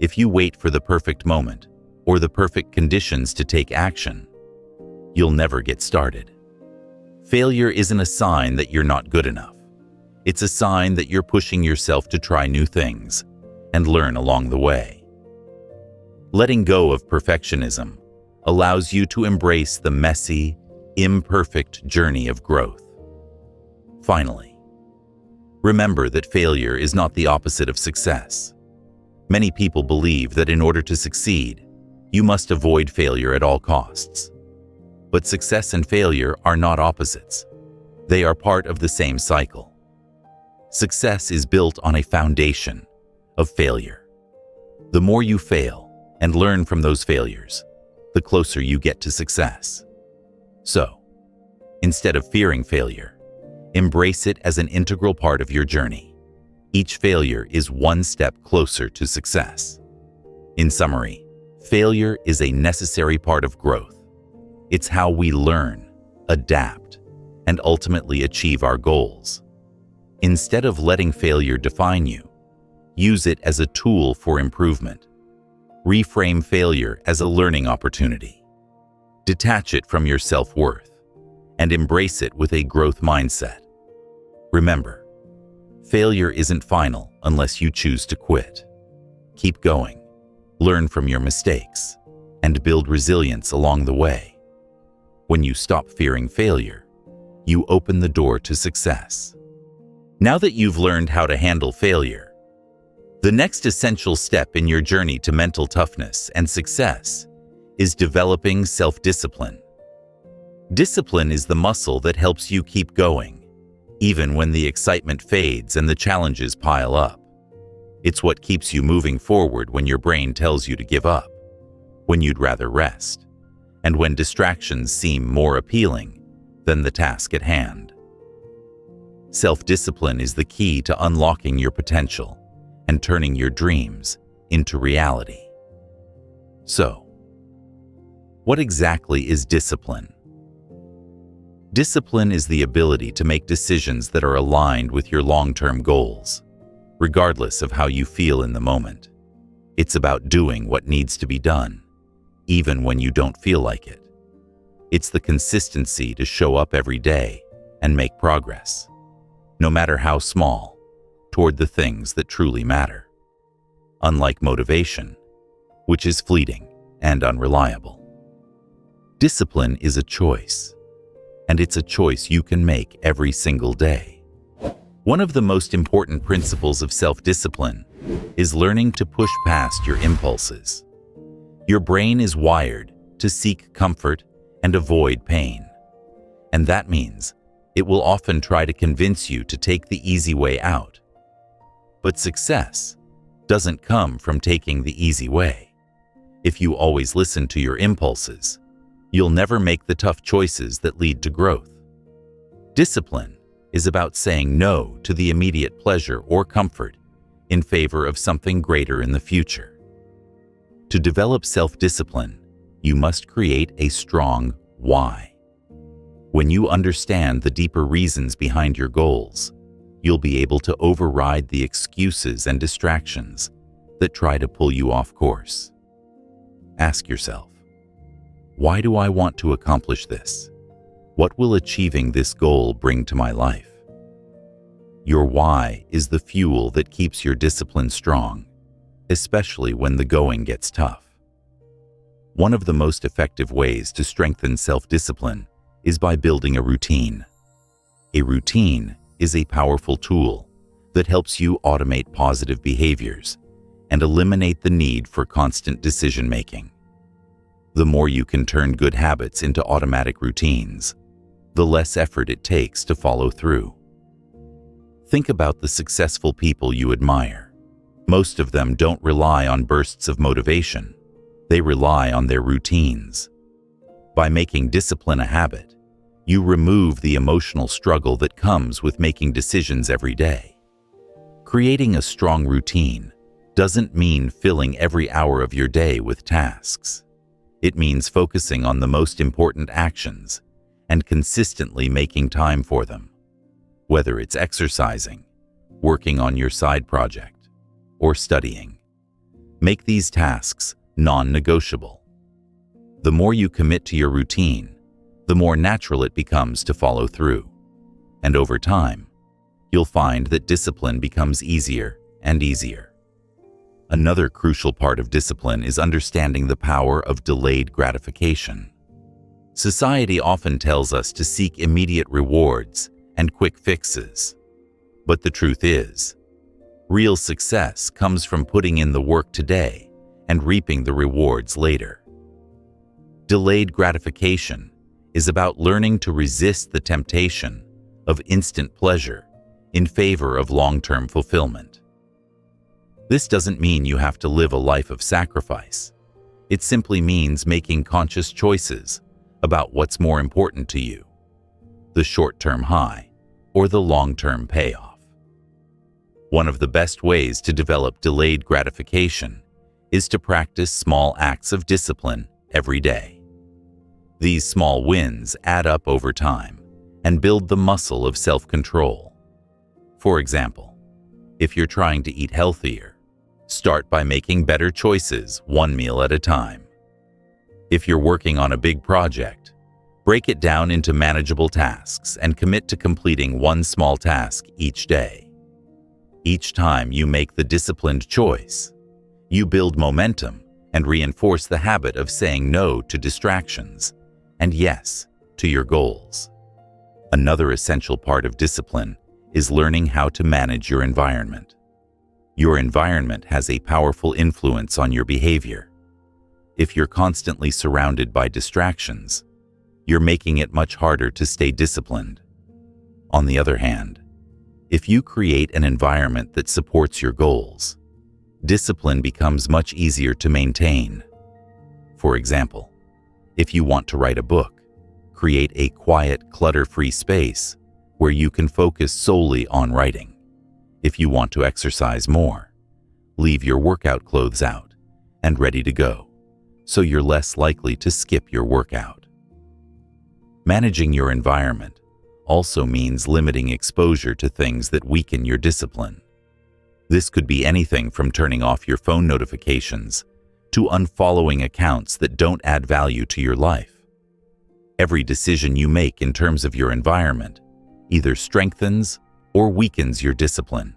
If you wait for the perfect moment or the perfect conditions to take action, you'll never get started. Failure isn't a sign that you're not good enough. It's a sign that you're pushing yourself to try new things and learn along the way. Letting go of perfectionism allows you to embrace the messy, imperfect journey of growth. Finally, remember that failure is not the opposite of success. Many people believe that in order to succeed, you must avoid failure at all costs. But success and failure are not opposites. They are part of the same cycle. Success is built on a foundation of failure. The more you fail and learn from those failures, the closer you get to success. So, instead of fearing failure, embrace it as an integral part of your journey. Each failure is one step closer to success. In summary, failure is a necessary part of growth. It's how we learn, adapt, and ultimately achieve our goals. Instead of letting failure define you, use it as a tool for improvement. Reframe failure as a learning opportunity. Detach it from your self-worth and embrace it with a growth mindset. Remember, failure isn't final unless you choose to quit. Keep going, learn from your mistakes, and build resilience along the way. When you stop fearing failure, you open the door to success. Now that you've learned how to handle failure, the next essential step in your journey to mental toughness and success is developing self-discipline. Discipline is the muscle that helps you keep going, even when the excitement fades and the challenges pile up. It's what keeps you moving forward when your brain tells you to give up, when you'd rather rest, and when distractions seem more appealing than the task at hand. Self-discipline is the key to unlocking your potential and turning your dreams into reality. So, what exactly is discipline? Discipline is the ability to make decisions that are aligned with your long-term goals. regardless of how you feel in the moment. It's about doing what needs to be done, even when you don't feel like it. It's the consistency to show up every day and make progress, no matter how small, toward the things that truly matter. Unlike motivation, which is fleeting and unreliable. Discipline is a choice, and it's a choice you can make every single day. One of the most important principles of self-discipline is learning to push past your impulses. Your brain is wired to seek comfort and avoid pain, and that means it will often try to convince you to take the easy way out. But success doesn't come from taking the easy way. If you always listen to your impulses, you'll never make the tough choices that lead to growth. Discipline is about saying no to the immediate pleasure or comfort in favor of something greater in the future. To develop self-discipline, you must create a strong why. When you understand the deeper reasons behind your goals, you'll be able to override the excuses and distractions that try to pull you off course. Ask yourself, why do I want to accomplish this? What will achieving this goal bring to my life? Your why is the fuel that keeps your discipline strong, especially when the going gets tough. One of the most effective ways to strengthen self-discipline is by building a routine. A routine is a powerful tool that helps you automate positive behaviors and eliminate the need for constant decision-making. The more you can turn good habits into automatic routines, the less effort it takes to follow through. Think about the successful people you admire. Most of them don't rely on bursts of motivation. They rely on their routines. By making discipline a habit, you remove the emotional struggle that comes with making decisions every day. Creating a strong routine doesn't mean filling every hour of your day with tasks. It means focusing on the most important actions and consistently making time for them. Whether it's exercising, working on your side project, or studying, make these tasks non-negotiable. The more you commit to your routine, the more natural it becomes to follow through. And over time, you'll find that discipline becomes easier and easier. Another crucial part of discipline is understanding the power of delayed gratification. Society often tells us to seek immediate rewards and quick fixes. But the truth is, real success comes from putting in the work today and reaping the rewards later. Delayed gratification is about learning to resist the temptation of instant pleasure in favor of long-term fulfillment. This doesn't mean you have to live a life of sacrifice. It simply means making conscious choices about what's more important to you, the short-term high or the long-term payoff. One of the best ways to develop delayed gratification is to practice small acts of discipline every day. These small wins add up over time and build the muscle of self-control. For example, if you're trying to eat healthier, start by making better choices one meal at a time. If you're working on a big project, break it down into manageable tasks and commit to completing one small task each day. Each time you make the disciplined choice, you build momentum and reinforce the habit of saying no to distractions and yes to your goals. Another essential part of discipline is learning how to manage your environment. Your environment has a powerful influence on your behavior. If you're constantly surrounded by distractions, you're making it much harder to stay disciplined. On the other hand, if you create an environment that supports your goals, discipline becomes much easier to maintain. For example, if you want to write a book, create a quiet, clutter-free space where you can focus solely on writing. If you want to exercise more, leave your workout clothes out and ready to go, so you're less likely to skip your workout. Managing your environment also means limiting exposure to things that weaken your discipline. This could be anything from turning off your phone notifications to unfollowing accounts that don't add value to your life. Every decision you make in terms of your environment either strengthens or weakens your discipline.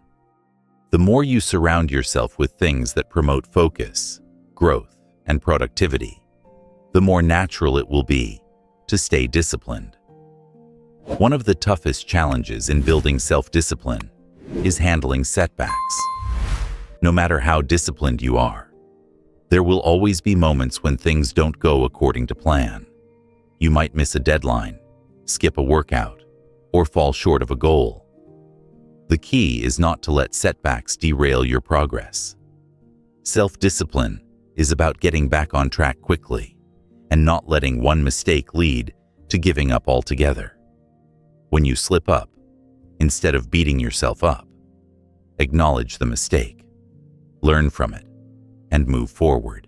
The more you surround yourself with things that promote focus, growth, and productivity, the more natural it will be to stay disciplined. One of the toughest challenges in building self-discipline is handling setbacks. No matter how disciplined you are, there will always be moments when things don't go according to plan. You might miss a deadline, skip a workout, or fall short of a goal. The key is not to let setbacks derail your progress. Self-discipline is about getting back on track quickly and not letting one mistake lead to giving up altogether. When you slip up, instead of beating yourself up, acknowledge the mistake, learn from it, and move forward.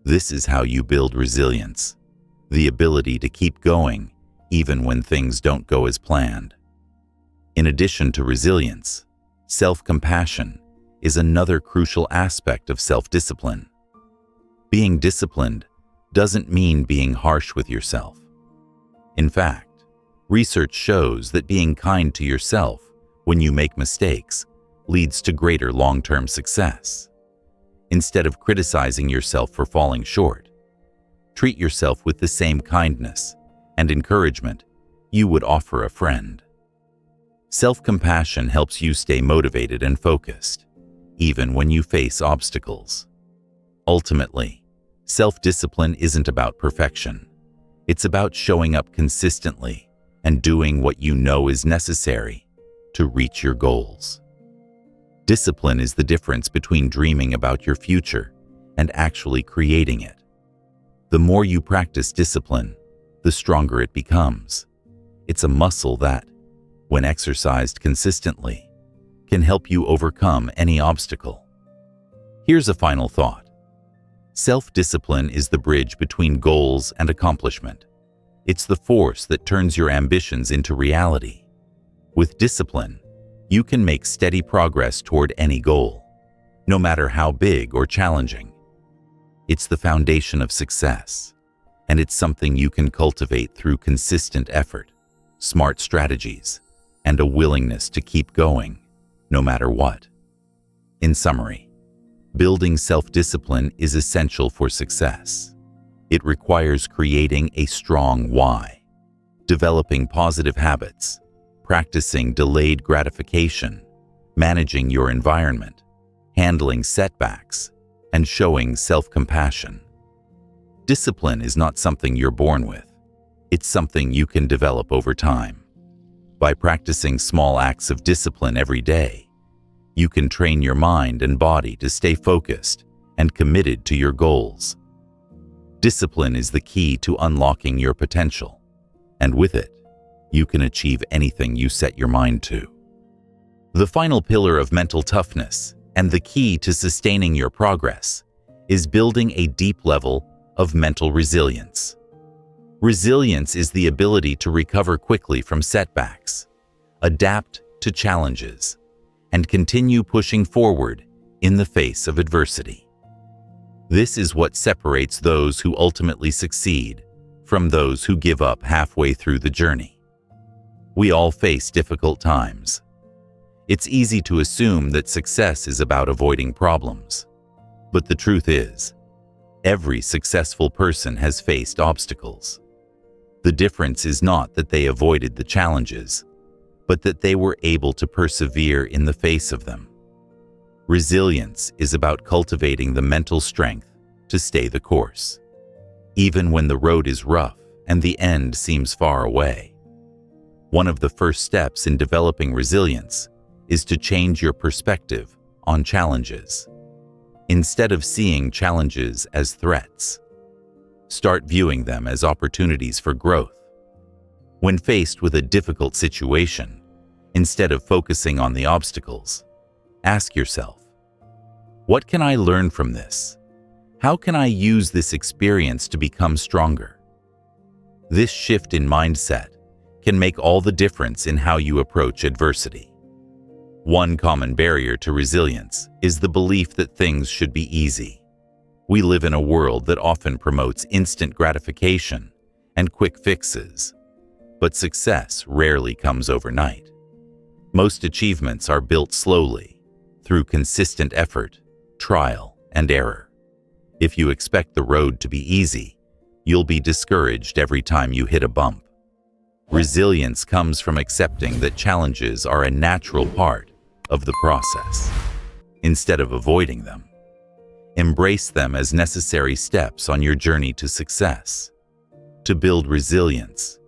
This is how you build resilience, the ability to keep going even when things don't go as planned. In addition to resilience, self-compassion is another crucial aspect of self-discipline. Being disciplined doesn't mean being harsh with yourself. In fact, research shows that being kind to yourself when you make mistakes leads to greater long-term success. Instead of criticizing yourself for falling short, treat yourself with the same kindness and encouragement you would offer a friend. Self-compassion helps you stay motivated and focused, even when you face obstacles. Ultimately, self-discipline isn't about perfection. It's about showing up consistently and doing what you know is necessary to reach your goals. Discipline is the difference between dreaming about your future and actually creating it. The more you practice discipline, the stronger it becomes. It's a muscle that, when exercised consistently, can help you overcome any obstacle. Here's a final thought. Self-discipline is the bridge between goals and accomplishment. It's the force that turns your ambitions into reality. With discipline, you can make steady progress toward any goal, no matter how big or challenging. It's the foundation of success, and it's something you can cultivate through consistent effort, smart strategies, and a willingness to keep going, no matter what. In summary, building self-discipline is essential for success. It requires creating a strong why, developing positive habits, practicing delayed gratification, managing your environment, handling setbacks, and showing self-compassion. Discipline is not something you're born with. It's something you can develop over time. By practicing small acts of discipline every day, you can train your mind and body to stay focused and committed to your goals. Discipline is the key to unlocking your potential, and with it, you can achieve anything you set your mind to. The final pillar of mental toughness and the key to sustaining your progress is building a deep level of mental resilience. Resilience is the ability to recover quickly from setbacks, adapt to challenges, and continue pushing forward in the face of adversity. This is what separates those who ultimately succeed from those who give up halfway through the journey. We all face difficult times. It's easy to assume that success is about avoiding problems. But the truth is, every successful person has faced obstacles. The difference is not that they avoided the challenges, but that they were able to persevere in the face of them. Resilience is about cultivating the mental strength to stay the course, even when the road is rough and the end seems far away. One of the first steps in developing resilience is to change your perspective on challenges. Instead of seeing challenges as threats, start viewing them as opportunities for growth. When faced with a difficult situation, instead of focusing on the obstacles, ask yourself, what can I learn from this? How can I use this experience to become stronger? This shift in mindset can make all the difference in how you approach adversity. One common barrier to resilience is the belief that things should be easy. We live in a world that often promotes instant gratification and quick fixes, but success rarely comes overnight. Most achievements are built slowly, through consistent effort, trial, and error. If you expect the road to be easy, you'll be discouraged every time you hit a bump. Resilience comes from accepting that challenges are a natural part of the process. Instead of avoiding them, embrace them as necessary steps on your journey to success. To build resilience,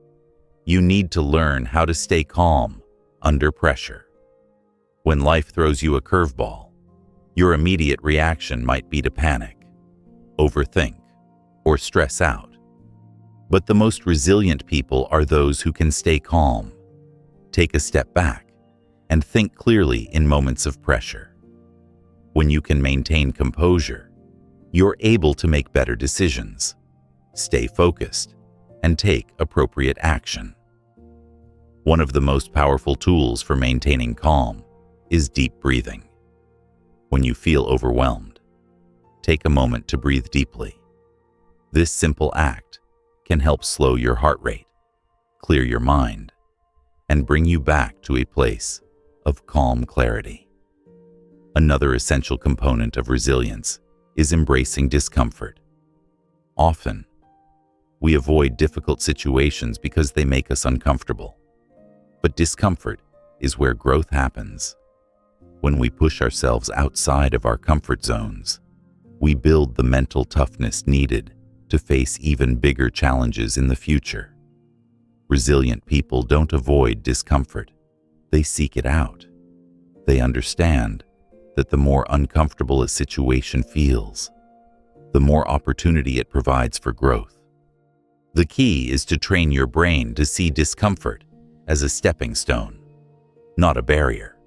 you need to learn how to stay calm under pressure. When life throws you a curveball, your immediate reaction might be to panic, overthink, or stress out. But the most resilient people are those who can stay calm, take a step back, and think clearly in moments of pressure. When you can maintain composure, you're able to make better decisions, stay focused, and take appropriate action. One of the most powerful tools for maintaining calm is deep breathing. When you feel overwhelmed, take a moment to breathe deeply. This simple act can help slow your heart rate, clear your mind, and bring you back to a place of calm clarity. Another essential component of resilience is embracing discomfort. Often, we avoid difficult situations because they make us uncomfortable. But discomfort is where growth happens. When we push ourselves outside of our comfort zones, we build the mental toughness needed to face even bigger challenges in the future. Resilient people don't avoid discomfort, they seek it out. They understand that the more uncomfortable a situation feels, the more opportunity it provides for growth. The key is to train your brain to see discomfort as a stepping stone, not a barrier.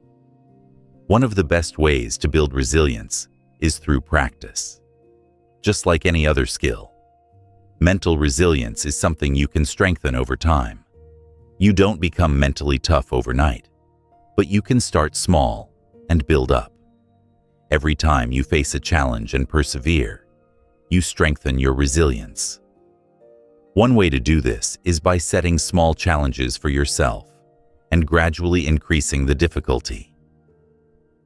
One of the best ways to build resilience is through practice. Just like any other skill, mental resilience is something you can strengthen over time. You don't become mentally tough overnight, but you can start small and build up. Every time you face a challenge and persevere, you strengthen your resilience. One way to do this is by setting small challenges for yourself and gradually increasing the difficulty.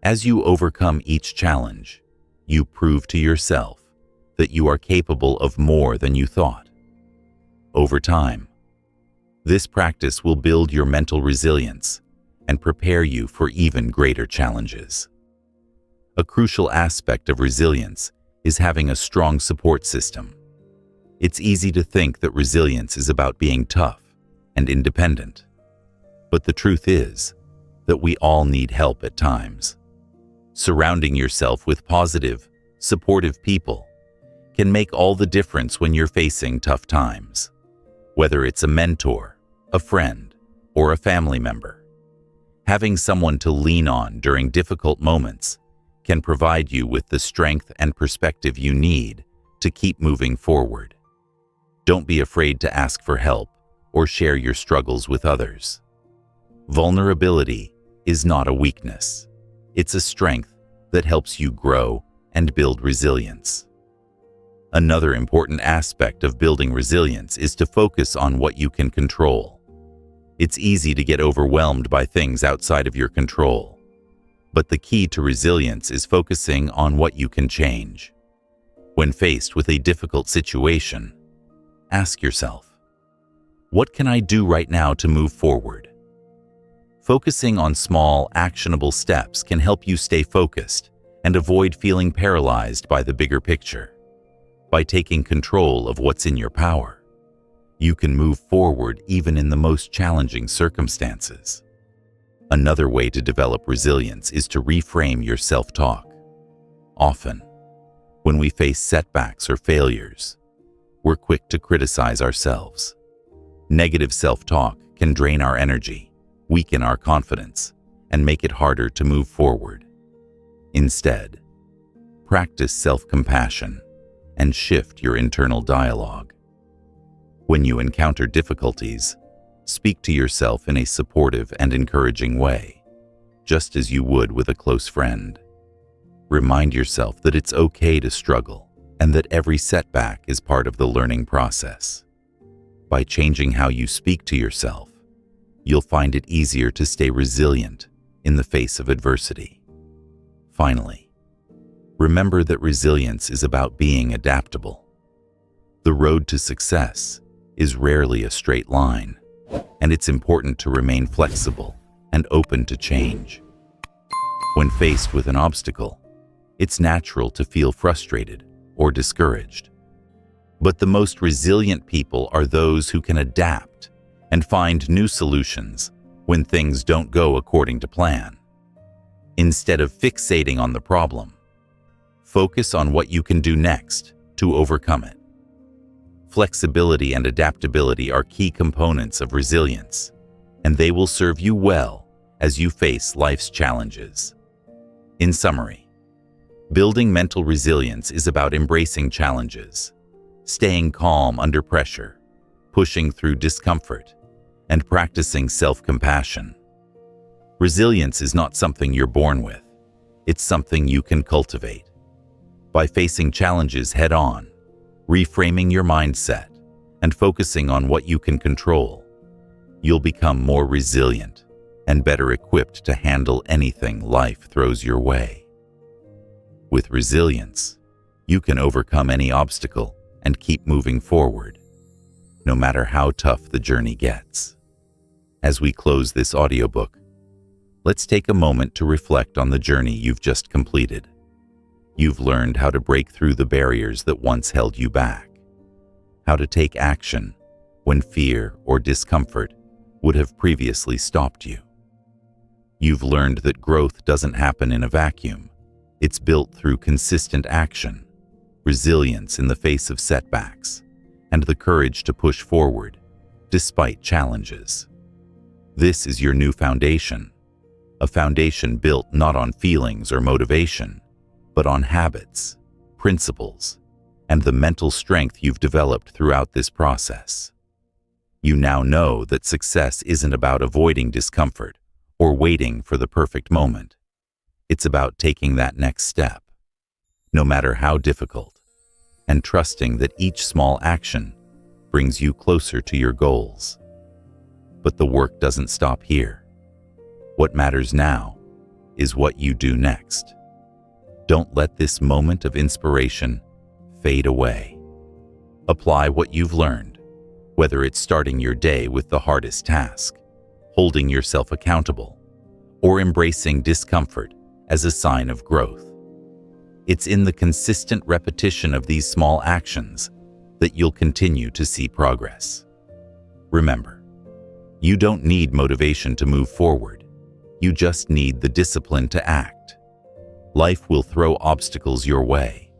As you overcome each challenge, you prove to yourself that you are capable of more than you thought. Over time, this practice will build your mental resilience and prepare you for even greater challenges. A crucial aspect of resilience is having a strong support system. It's easy to think that resilience is about being tough and independent. But the truth is that we all need help at times. Surrounding yourself with positive, supportive people can make all the difference when you're facing tough times. Whether it's a mentor, a friend, or a family member, having someone to lean on during difficult moments can provide you with the strength and perspective you need to keep moving forward. Don't be afraid to ask for help or share your struggles with others. Vulnerability is not a weakness. It's a strength that helps you grow and build resilience. Another important aspect of building resilience is to focus on what you can control. It's easy to get overwhelmed by things outside of your control, but the key to resilience is focusing on what you can change. When faced with a difficult situation, ask yourself, what can I do right now to move forward? Focusing on small, actionable steps can help you stay focused and avoid feeling paralyzed by the bigger picture. By taking control of what's in your power, you can move forward even in the most challenging circumstances. Another way to develop resilience is to reframe your self-talk. Often, when we face setbacks or failures, we're quick to criticize ourselves. Negative self-talk can drain our energy, weaken our confidence, and make it harder to move forward. Instead, practice self-compassion and shift your internal dialogue. When you encounter difficulties, speak to yourself in a supportive and encouraging way. just as you would with a close friend. Remind yourself that it's okay to struggle and that every setback is part of the learning process. By changing how you speak to yourself, you'll find it easier to stay resilient in the face of adversity. Finally, remember that resilience is about being adaptable. The road to success is rarely a straight line, and it's important to remain flexible and open to change. When faced with an obstacle, it's natural to feel frustrated or discouraged. But the most resilient people are those who can adapt and find new solutions when things don't go according to plan. Instead of fixating on the problem, focus on what you can do next to overcome it. Flexibility and adaptability are key components of resilience, and they will serve you well as you face life's challenges. In summary, building mental resilience is about embracing challenges, staying calm under pressure, pushing through discomfort, and practicing self-compassion. Resilience is not something you're born with. It's something you can cultivate. By facing challenges head-on, reframing your mindset, and focusing on what you can control, you'll become more resilient and better equipped to handle anything life throws your way. With resilience, you can overcome any obstacle and keep moving forward, no matter how tough the journey gets. As we close this audiobook, let's take a moment to reflect on the journey you've just completed. You've learned how to break through the barriers that once held you back, how to take action when fear or discomfort would have previously stopped you. You've learned that growth doesn't happen in a vacuum. It's built through consistent action, resilience in the face of setbacks, and the courage to push forward despite challenges. This is your new foundation, a foundation built not on feelings or motivation, but on habits, principles, and the mental strength you've developed throughout this process. You now know that success isn't about avoiding discomfort or waiting for the perfect moment. It's about taking that next step, no matter how difficult, and trusting that each small action brings you closer to your goals. But the work doesn't stop here. What matters now is what you do next. Don't let this moment of inspiration fade away. Apply what you've learned, whether it's starting your day with the hardest task, holding yourself accountable, or embracing discomfort as a sign of growth. It's in the consistent repetition of these small actions that you'll continue to see progress. Remember, you don't need motivation to move forward. You just need the discipline to act. Life will throw obstacles your way,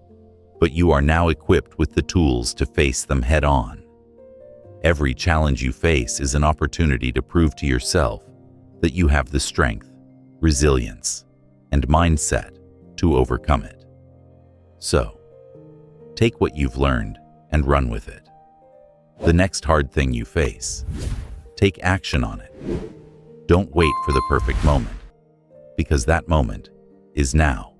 but you are now equipped with the tools to face them head-on. Every challenge you face is an opportunity to prove to yourself that you have the strength, resilience, and mindset to overcome it. So, take what you've learned and run with it. The next hard thing you face, take action on it. Don't wait for the perfect moment, because that moment is now.